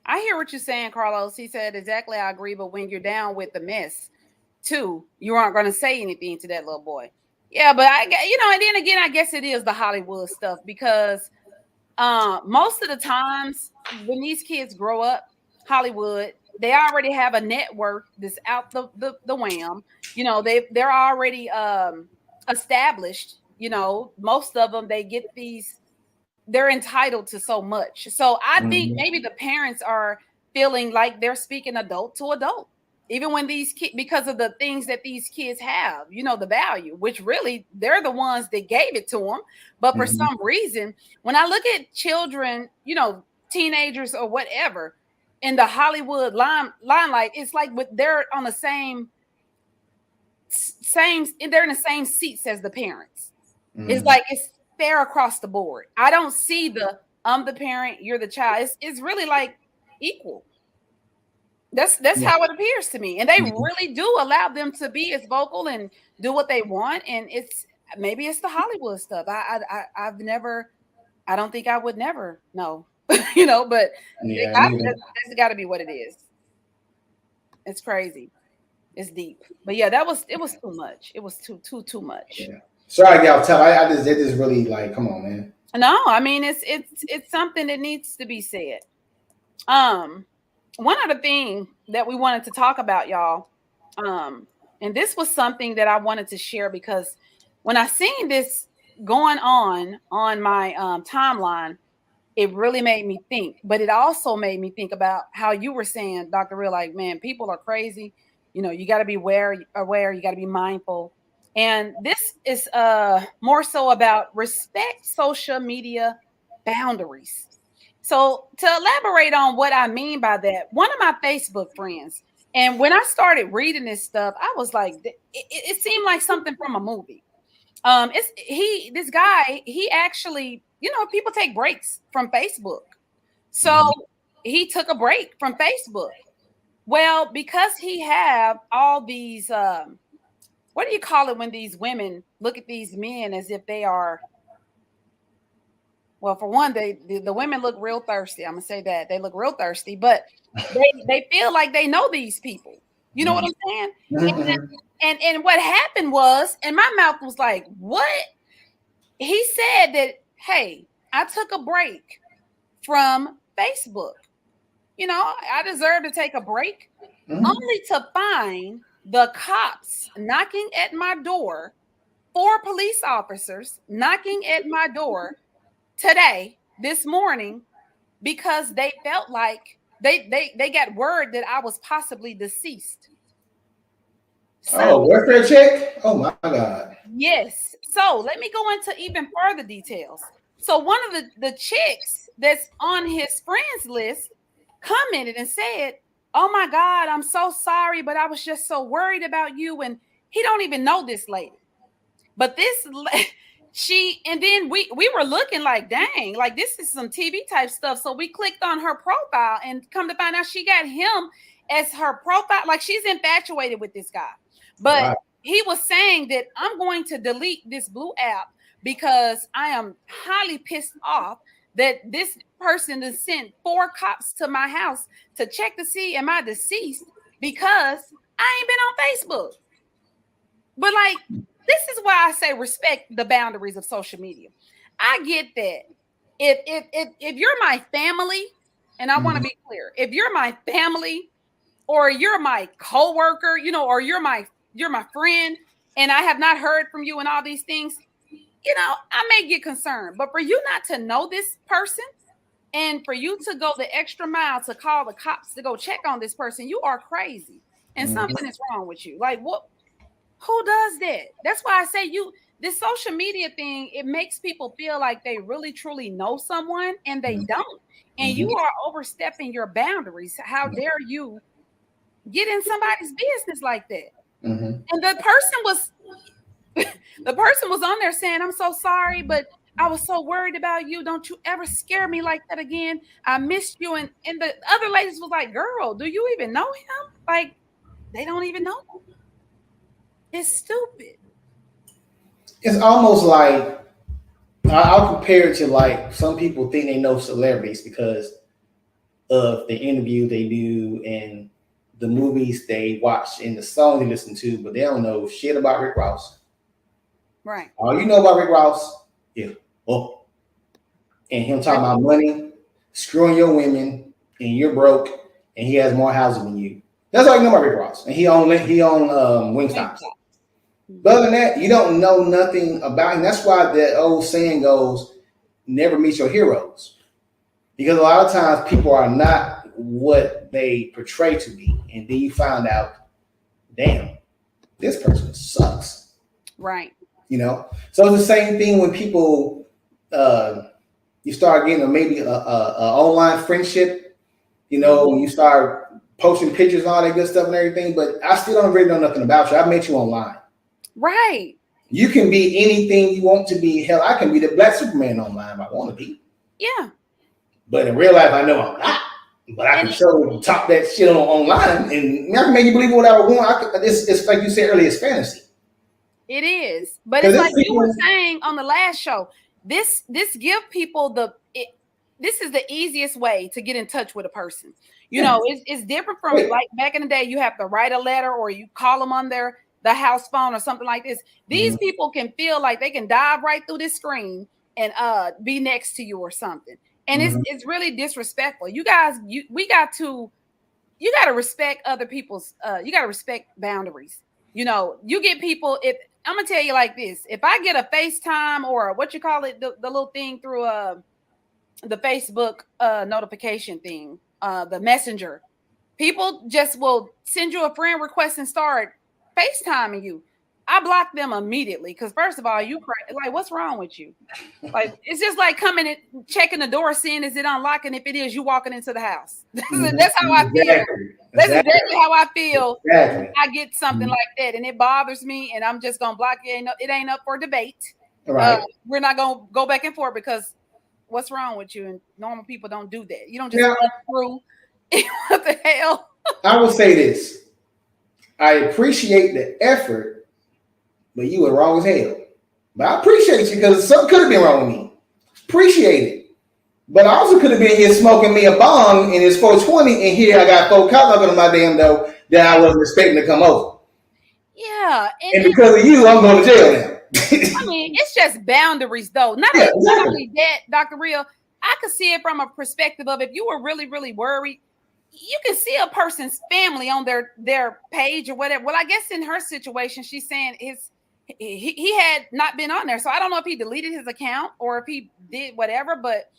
[SPEAKER 2] I hear what you're saying, Carlos. He said exactly, I agree, but when you're down with the mess too, you aren't gonna say anything to that little boy. Yeah, but and then again, I guess it is the Hollywood stuff because most of the times when these kids grow up, Hollywood, they already have a network that's out the wham. They're already established. Most of them, they get they're entitled to so much. So I think maybe the parents are feeling like they're speaking adult to adult. Even when these kids, because of the things that these kids have, the value, which really they're the ones that gave it to them. But for some reason, when I look at children, teenagers or whatever, in the Hollywood limelight, it's like they're on the same, they're in the same seats as the parents. It's like it's fair across the board. I don't see I'm the parent, you're the child. It's really like equal. That's how it appears to me, and they really do allow them to be as vocal and do what they want. And maybe it's the Hollywood stuff. I don't think I would never know, but that's got to be what it is. It's crazy, it's deep, but yeah, it was too much. It was too much. Yeah.
[SPEAKER 1] Sorry, y'all. It just really like, come on, man.
[SPEAKER 2] No, I mean it's something that needs to be said. One other thing that we wanted to talk about, y'all, and this was something that I wanted to share because when I seen this going on my timeline, it really made me think. But it also made me think about how you were saying, Dr. Real, like, man, people are crazy. You got to be aware. You got to be mindful. And this is more so about respect social media boundaries. So to elaborate on what I mean by that, one of my Facebook friends, and when I started reading this stuff, I was like, it seemed like something from a movie. This guy, he actually, people take breaks from Facebook. So he took a break from Facebook. Well, because he have all these, what do you call it when these women look at these men as if they are, well, for one, the women look real thirsty. I'm gonna say that they look real thirsty, but they feel like they know these people. You know what I'm saying? And what happened was, and my mouth was like, "What?" He said that, "Hey, I took a break from Facebook. I deserve to take a break," only to find the cops knocking at my door, 4 police officers knocking at my door today, this morning, because they felt like they got word that I was possibly deceased.
[SPEAKER 1] Oh,
[SPEAKER 2] So
[SPEAKER 1] welfare check? Oh my God.
[SPEAKER 2] yes. So let me go into even further details. So one of the chicks that's on his friends list commented and said, "Oh my God, I'm so sorry, but I was just so worried about you." And he don't even know this lady. But this she, and then we were looking like, dang, like this is some TV type stuff. So we clicked on her profile and come to find out she got him as her profile. Like she's infatuated with this guy. But
[SPEAKER 1] Wow.
[SPEAKER 2] he was saying that I'm going to delete this blue app because I am highly pissed off that this person has sent 4 cops to my house to check to see am I deceased because I ain't been on Facebook. But like, this is why I say respect the boundaries of social media. I get that. If you're my family, and I want to be clear, if you're my family or you're my coworker, you know, or you're my friend, and I have not heard from you and all these things, you know, I may get concerned. But for you not to know this person and for you to go the extra mile to call the cops to go check on this person, you are crazy. And something is wrong with you. Like what? Who does that? That's why I say this social media thing, it makes people feel like they really truly know someone and they don't. And you are overstepping your boundaries. How dare you get in somebody's business like that? And the person was on there saying, "I'm so sorry, but I was so worried about you. Don't you ever scare me like that again. I missed you." And the other ladies was like, "Girl, do you even know him?" Like, they don't even know him. It's stupid.
[SPEAKER 1] It's almost like I'll compare it to like some people think they know celebrities because of the interview they do and the movies they watch and the song they listen to, but they don't know shit about Rick Ross.
[SPEAKER 2] Right.
[SPEAKER 1] All you know about Rick Ross, yeah, oh, and him talking about money, screwing your women, and you're broke, and he has more houses than you. That's all you know about Rick Ross, and he own Wingstops. But other than that, you don't know nothing about him. That's why that old saying goes, "Never meet your heroes," because a lot of times people are not what they portray to be, and then you find out, damn, this person sucks.
[SPEAKER 2] Right.
[SPEAKER 1] You know, so it's the same thing when people you start getting maybe a online friendship. You know, when you start posting pictures and all that good stuff and everything, but I still don't really know nothing about you. I met you online.
[SPEAKER 2] Right.
[SPEAKER 1] You can be anything you want to be. Hell, I can be the Black Superman online if I want to be.
[SPEAKER 2] Yeah.
[SPEAKER 1] But in real life, I know I'm not. But I can show top that shit on online, and I can make you believe what I want. It's like you said earlier, it's fantasy.
[SPEAKER 2] It is, but it's like you were saying on the last show. This give people this is the easiest way to get in touch with a person. You know, it's different from like back in the day. You have to write a letter or you call them on the house phone or something like this. These people can feel like they can dive right through this screen and be next to you or something. And it's really disrespectful. You guys, you got to respect other people's. You got to respect boundaries. You know, you get people. If I'm gonna tell you like this, if I get a FaceTime or what you call it, the little thing through the Facebook notification thing, the messenger, people just will send you a friend request and start FaceTiming you. I block them immediately because first of all, like, what's wrong with you? Like, it's just like coming and checking the door, seeing is it unlocked, and if it is, you walking into the house. That's how I feel. That's exactly how I feel. I get something like that, and it bothers me, and I'm just gonna block it. It ain't up for debate. Right. We're not gonna go back and forth because what's wrong with you? And normal people don't do that. You don't just go through. What the hell?
[SPEAKER 1] I will say this: I appreciate the effort. But you were wrong as hell. But I appreciate you because something could have been wrong with me. Appreciate it. But I also could have been here smoking me a bong and it's 420 and here I got 4 cops knocking on my damn door that I wasn't expecting to come over.
[SPEAKER 2] Yeah.
[SPEAKER 1] And because of you, I'm going to jail now.
[SPEAKER 2] I mean, it's just boundaries though. Not only that, Dr. Real, I could see it from a perspective of if you were really, really worried, you can see a person's family on their page or whatever. Well, I guess in her situation, she's saying he had not been on there. So I don't know if he deleted his account or if he did whatever, but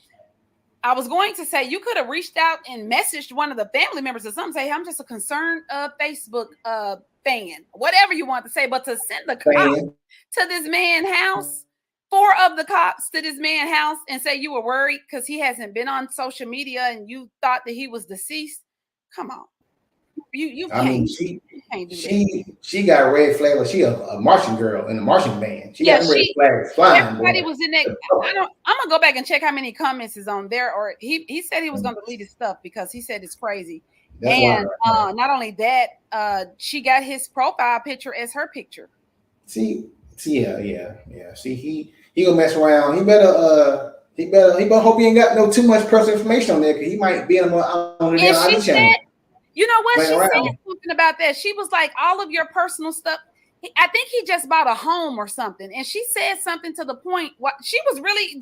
[SPEAKER 2] I was going to say you could have reached out and messaged one of the family members or something, say, hey, I'm just a concerned Facebook fan, whatever you want to say, but to send the cops to this man's house, 4 of the cops to this man's house and say you were worried because he hasn't been on social media and you thought that he was deceased. Come on. You
[SPEAKER 1] I mean,
[SPEAKER 2] you can't do
[SPEAKER 1] she got red flags. She a Martian girl in the Martian band. She got red flags flying.
[SPEAKER 2] Everybody was in that. I'm gonna go back and check how many comments is on there. Or he said he was gonna delete his stuff because he said it's crazy. That's and not only that, she got his profile picture as her picture.
[SPEAKER 1] See, yeah. See, he gonna mess around. He better hope he ain't got no too much personal information on there because he might be on the
[SPEAKER 2] she said, you know what? She said something about that. She was like, all of your personal stuff. I think he just bought a home or something. And she said something to the point, what she was really,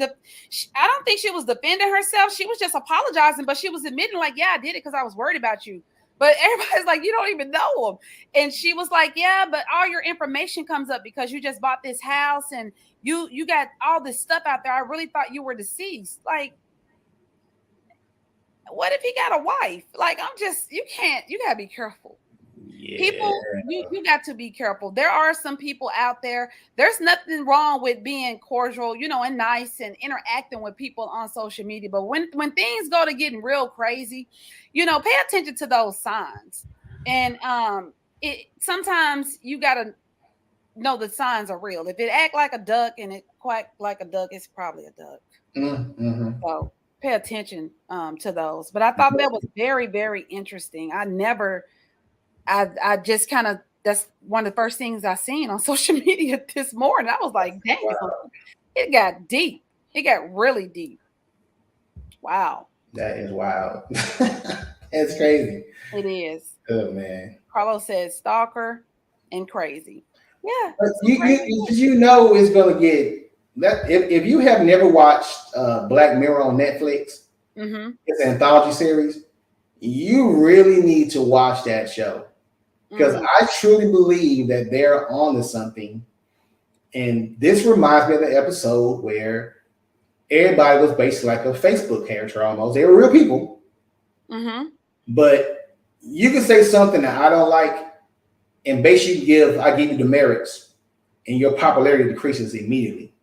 [SPEAKER 2] I don't think she was defending herself. She was just apologizing, but she was admitting like, yeah, I did it because I was worried about you. But everybody's like, you don't even know him. And she was like, yeah, but all your information comes up because you just bought this house and you got all this stuff out there. I really thought you were deceased. Like, what if he got a wife? Like, you gotta be careful. Yeah. People, you got to be careful. There are some people out there. There's nothing wrong with being cordial, and nice and interacting with people on social media. But when things go to getting real crazy, pay attention to those signs. And sometimes you gotta know the signs are real. If it act like a duck and it quack like a duck, it's probably a duck. Mm-hmm. So pay attention to those. But I thought that was very, very interesting. I just kind of, that's one of the first things I seen on social media this morning. I was like, dang, it got deep. It got really deep. Wow.
[SPEAKER 1] That is wild. It's crazy.
[SPEAKER 2] It is.
[SPEAKER 1] Oh, man.
[SPEAKER 2] Carlos says stalker and crazy. Yeah.
[SPEAKER 1] You know it's going to get, that. If you have never watched Black Mirror on Netflix, it's an anthology series, you really need to watch that show. Because I truly believe that they're on to something. And this reminds me of the episode where everybody was basically like a Facebook character almost. They were real people. Mm-hmm. But you can say something that I don't like, and basically I give you demerits, and your popularity decreases immediately.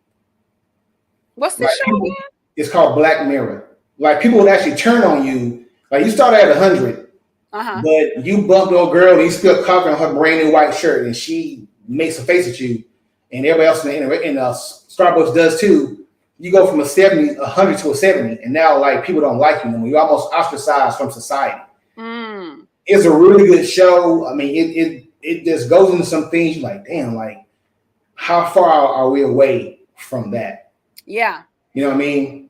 [SPEAKER 2] What's the show again?
[SPEAKER 1] It's called Black Mirror. Like, people would actually turn on you. Like, you start at 100. But you bumped on a girl and you spill coffee on her brand new white shirt and she makes a face at you, and everybody else in Starbucks does too. You go from a 100 to a 70, and now like people don't like you anymore. You're almost ostracized from society. It's a really good show. I mean, it just goes into some things you're like, damn, like how far are we away from that?
[SPEAKER 2] Yeah.
[SPEAKER 1] You know what I mean?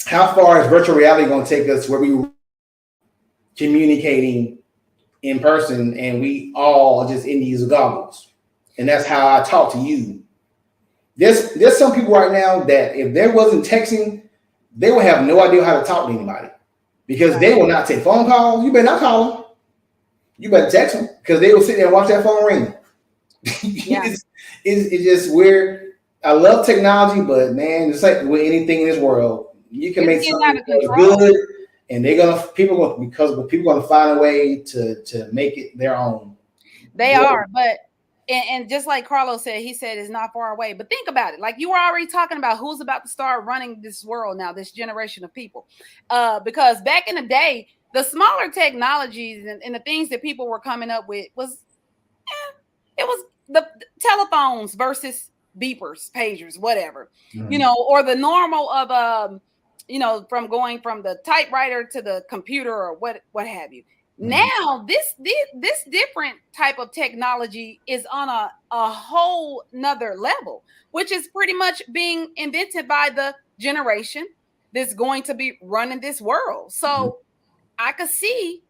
[SPEAKER 1] How far is virtual reality going to take us where we communicating in person and we all just in these goggles, and that's how I talk to you? There's some people right now that if there wasn't texting, they would have no idea how to talk to anybody because they will not take phone calls. You better not call them. You better text them because they will sit there and watch that phone ring. Yeah. It's just weird. I love technology, but man, it's like with anything in this world, you can make something good. And people gonna find a way to make it their own.
[SPEAKER 2] They are, but and just like Carlos said, he said it's not far away. But think about it. Like you were already talking about who's about to start running this world now, this generation of people. Because back in the day, the smaller technologies and the things that people were coming up with was it was the telephones versus beepers, pagers, whatever, or the normal of from going from the typewriter to the computer or what have you. Now this different type of technology is on a whole nother level, which is pretty much being invented by the generation that's going to be running this world. So I could see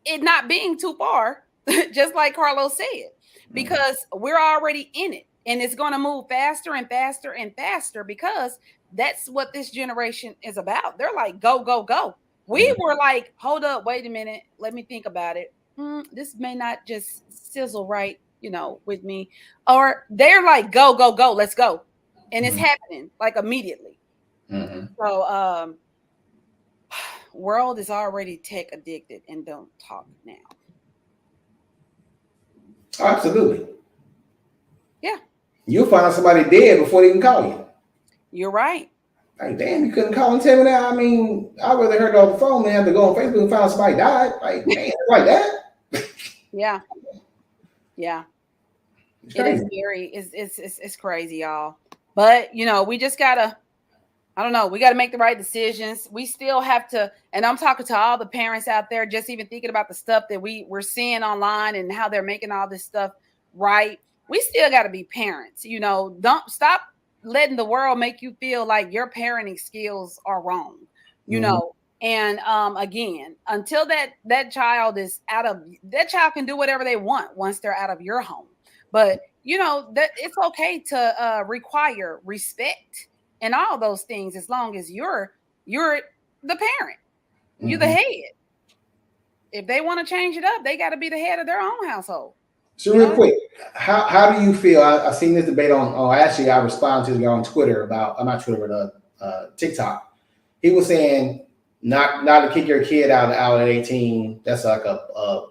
[SPEAKER 2] it not being too far, just like Carlos said, because we're already in it. And it's going to move faster and faster and faster because that's what this generation is about. They're like, go, go, go. We were like, hold up, wait a minute, let me think about it. This may not just sizzle right, with me. Or they're like, go, go, go, let's go. And it's happening like immediately. So world is already tech addicted and don't talk now.
[SPEAKER 1] Absolutely.
[SPEAKER 2] Yeah.
[SPEAKER 1] You'll find out somebody dead before they even call you.
[SPEAKER 2] You're right.
[SPEAKER 1] Like, damn, you couldn't call and tell me that. I mean, I'd rather heard it on the phone than have to go on Facebook and find out somebody died. Like, man, like that.
[SPEAKER 2] Yeah. Yeah. It is very, it's crazy, y'all. But we just gotta, I don't know, we gotta make the right decisions. We still have to, and I'm talking to all the parents out there, just even thinking about the stuff that we're seeing online and how they're making all this stuff right. We still gotta be parents. Don't stop letting the world make you feel like your parenting skills are wrong. And again, until that child is that child can do whatever they want once they're out of your home. But that it's okay to require respect and all those things as long as you're the parent, you're the head. If they want to change it up, they got to be the head of their own household.
[SPEAKER 1] So real quick, how do you feel? I seen this debate on actually I responded to the guy on Twitter about, I'm not Twitter, but TikTok. He was saying not to kick your kid out at 18. That's like a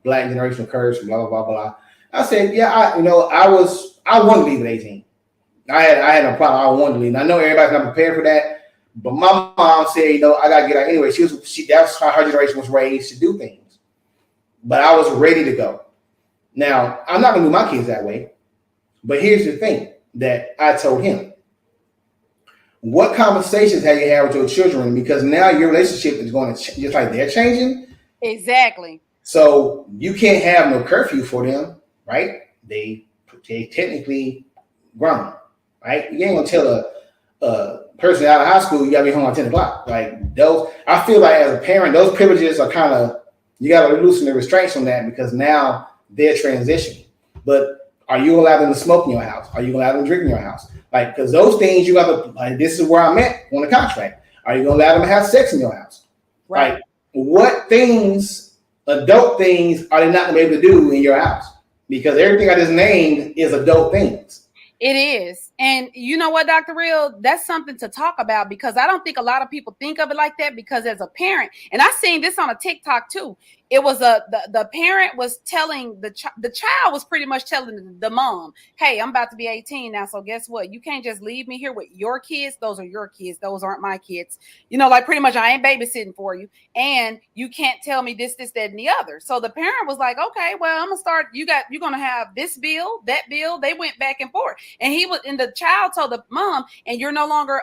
[SPEAKER 1] black generational curse, blah blah blah blah. I said, yeah, I wanted to leave at 18. I had no problem. I wanted to leave. I know everybody's not prepared for that, but my mom said, I gotta get out anyway. That's how her generation was raised to do things. But I was ready to go. Now, I'm not gonna do my kids that way. But here's the thing that I told him. What conversations have you had with your children? Because now your relationship is going to change, just like they're changing.
[SPEAKER 2] Exactly.
[SPEAKER 1] So you can't have no curfew for them, right? They technically grown, right? You ain't gonna tell a person out of high school you gotta be home at 10 o'clock. Like those, I feel like as a parent, those privileges are kind of, you gotta loosen the restraints on that because now they're transitioning. But are you allowed them to smoke in your house? Are you allowed them to drink in your house? Like, because those things you got to, like, this is where I'm at on the contract. Are you gonna allow them to have sex in your house? Right. Like, what things, adult things, are they not gonna be able to do in your house? Because everything I just named is adult things.
[SPEAKER 2] It is. And you know what, Dr. Real, that's something to talk about because I don't think a lot of people think of it like that because as a parent, and I seen this on a TikTok too, it was the parent was telling the child was pretty much telling the mom, hey, I'm about to be 18 now. So guess what? You can't just leave me here with your kids. Those are your kids. Those aren't my kids. Like pretty much I ain't babysitting for you. And you can't tell me this, that, and the other. So the parent was like, okay, well, I'm gonna start. You're gonna have this bill, that bill. They went back and forth. And the child told the mom, and you no longer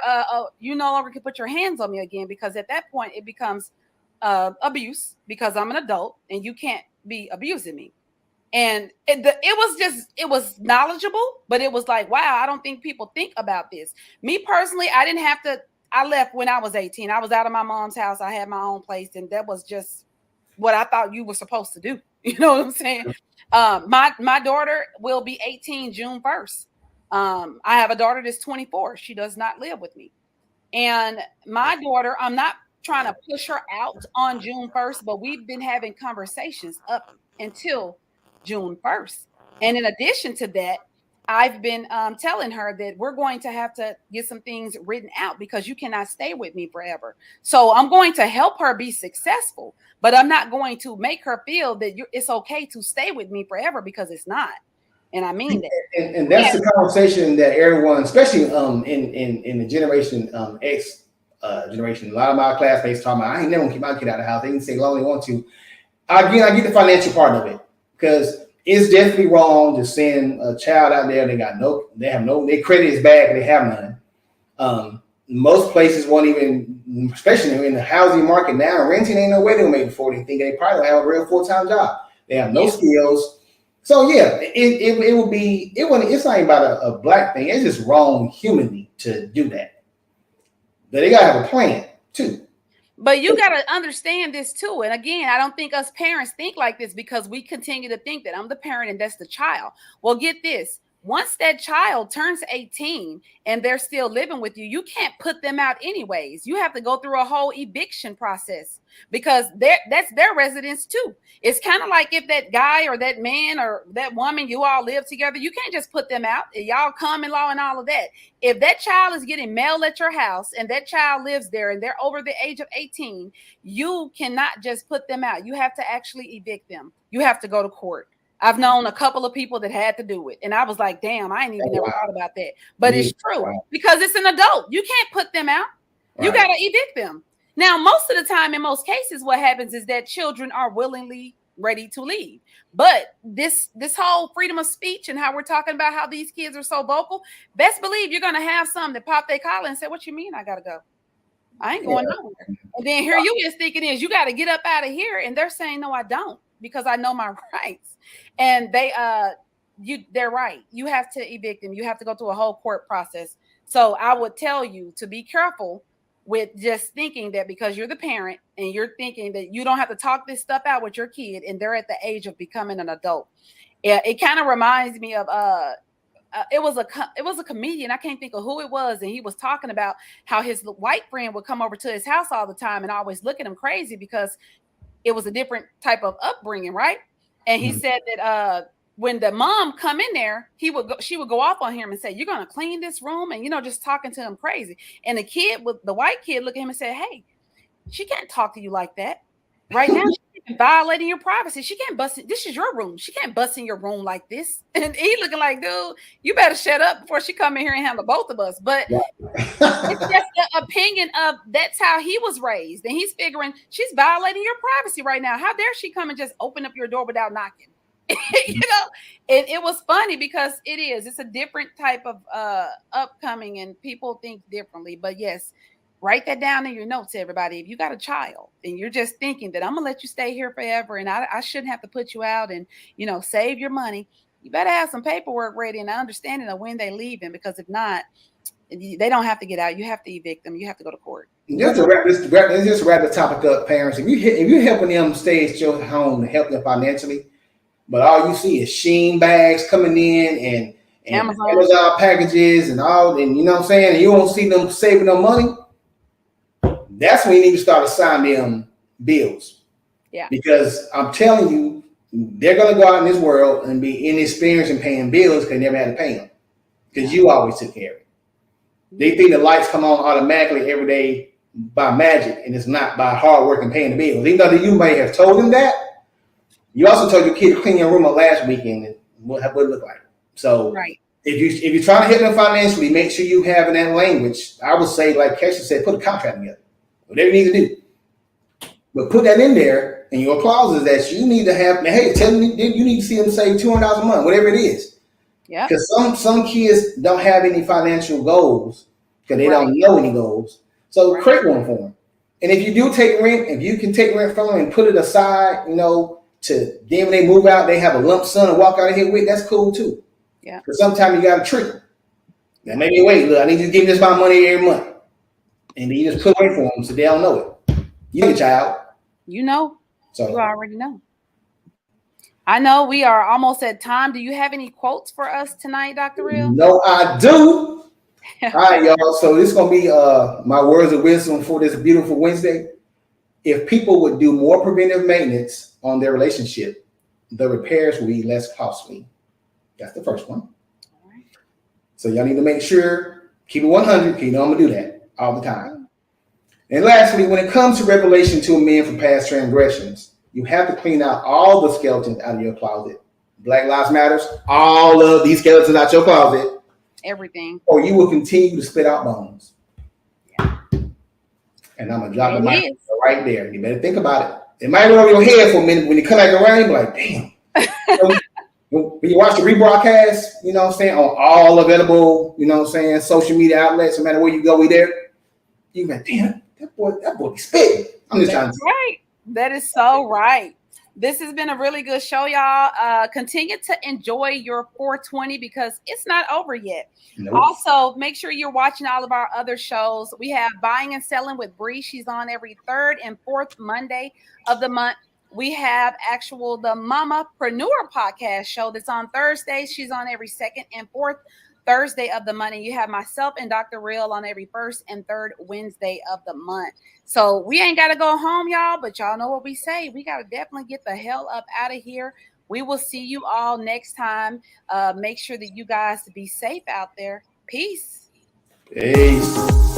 [SPEAKER 2] can put your hands on me again because at that point it becomes abuse because I'm an adult and you can't be abusing me. And it was knowledgeable, but it was like, wow, I don't think people think about this. Me personally, I left when I was 18. I was out of my mom's house. I had my own place, and that was just what I thought you were supposed to do. You know what I'm saying? My daughter will be 18 June 1st. I have a daughter that's 24. She does not live with me. And my daughter, I'm not trying to push her out on June 1st, but we've been having conversations up until June 1st. And in addition to that, I've been telling her that we're going to have to get some things written out because you cannot stay with me forever. So I'm going to help her be successful, but I'm not going to make her feel that it's okay to stay with me forever because it's not. And I mean that.
[SPEAKER 1] And that's the conversation that everyone, especially in the generation X generation, a lot of my classmates talking about, I ain't never gonna keep my kid out of the house. They can say long as they want to. Again, I get the financial part of it because it's definitely wrong to send a child out there. Their credit is bad, they have none. Most places won't even, especially in the housing market now, renting ain't no way they'll make before they think they probably don't have a real full-time job. They have no skills. So yeah, it would be, it's not even about a black thing. It's just wrong humanly to do that. But they gotta have a plan too.
[SPEAKER 2] But you got to understand this too. And again, I don't think us parents think like this because we continue to think that I'm the parent and that's the child. Well, get this. once that child turns 18 and they're still living with you, you can't put them out anyways. You have to go through a whole eviction process because that's their residence too. It's kind of like if that guy or that man or that woman, you all live together, you can't just put them out. Y'all common law and all of that. If that child is getting mail at your house and that child lives there and they're over the age of 18, you cannot just put them out. You have to actually evict them. You have to go to court. I've known a couple of people that had to do it. And I was like, damn, I ain't even never thought about that. But it's true because it's an adult. You can't put them out. You got to evict them. Now, most of the time, in most cases, what happens is that children are willingly ready to leave. But this whole freedom of speech and how we're talking about how these kids are so vocal, best believe you're going to have some that pop their collar and say, what you mean I got to go? I ain't going nowhere. And then here you is thinking is you got to get up out of here. And they're saying, no, I don't, because I know my rights. And they're right. You have to evict them. You have to go through a whole court process. So I would tell you to be careful with just thinking that because you're the parent and you're thinking that you don't have to talk this stuff out with your kid and they're at the age of becoming an adult. Yeah, it kind of reminds me of it was a comedian. I can't think of who it was, and he was talking about how his white friend would come over to his house all the time and always look at him crazy because it was a different type of upbringing, right? And he said that when the mom come in there, she would go off on him and say, "You're gonna clean this room," and just talking to him crazy. And the white kid looked at him and said, "Hey, she can't talk to you like that. Right now, she's violating your privacy. She can't bust it. This is your room. She can't bust in your room like this." And he looking like, dude, you better shut up before she come in here and handle both of us. But it's just the opinion of that's how he was raised. And he's figuring she's violating your privacy right now. How dare she come and just open up your door without knocking? And it was funny because it's a different type of upcoming and people think differently. But yes, write that down in your notes, everybody. If you got a child and you're just thinking that I'm gonna let you stay here forever and I shouldn't have to put you out and save your money, you better have some paperwork ready and an understanding of when they leaving, because if not, they don't have to get out. You have to evict them. You have to go to court.
[SPEAKER 1] Just to wrap the topic up, parents. If you're helping them stay at your home to help them financially, but all you see is Sheen bags coming in and Amazon packages and all, and you know what I'm saying, and you won't see them saving no money. That's when you need to start assigning them bills. Yeah. Because I'm telling you, they're going to go out in this world and be inexperienced in paying bills because they never had to pay them. Because you always took care of it. They think the lights come on automatically every day by magic, and it's not by hard work and paying the bills. Even though you may have told them that, you also told your kid to clean your room up last weekend and what it looked like. So if you're trying to help them financially, make sure you have in that language. I would say, like Kesha said, put a contract together. Whatever you need to do. But put that in there in your clauses that you need to have. Hey, tell them you need to see them save $200 a month, whatever it is. Yeah. Because some kids don't have any financial goals because they don't know any goals. So create one for them. And if you do take rent, if you can take rent from them and put it aside, to then when they move out, they have a lump sum to walk out of here with, that's cool too. Yeah. Because sometimes you got to trick them. Now maybe wait, look, I need you to give me this amount of money every month. And then you just put away for them so they don't know it. You're a child.
[SPEAKER 2] So you already know. I know we are almost at time. Do you have any quotes for us tonight, Dr. Real?
[SPEAKER 1] No, I do. All right, y'all. So this is going to be my words of wisdom for this beautiful Wednesday. If people would do more preventive maintenance on their relationship, the repairs will be less costly. That's the first one. All right. So y'all need to make sure, keep it 100, because I'm going to do that all the time. And lastly, when it comes to revelation to a man for past transgressions, you have to clean out all the skeletons out of your closet. Black Lives Matters, all of these skeletons out your closet.
[SPEAKER 2] Everything.
[SPEAKER 1] Or you will continue to spit out bones. Yeah. And I'm going to drop the mic right there. You better think about it. It might go over your head for a minute. When you come back around, you're like, damn. When you watch the rebroadcast, you know what I'm saying, on all available, social media outlets, no matter where you go, we there. You're like, damn, that boy be spitting. I'm just trying to.
[SPEAKER 2] Right. That is so right. This has been a really good show, y'all. Continue to enjoy your 420 because it's not over yet. Nope. Also, make sure you're watching all of our other shows. We have Buying and Selling with Bree. She's on every third and fourth Monday of the month. We have the Mamapreneur podcast show that's on Thursdays. She's on every second and fourth Thursday of the month. And you have myself and Dr. Real on every first and third Wednesday of the month. So we ain't got to go home, y'all, but y'all know what we say. We got to definitely get the hell up out of here. We will see you all next time. Make sure that you guys be safe out there. Peace.
[SPEAKER 1] Peace.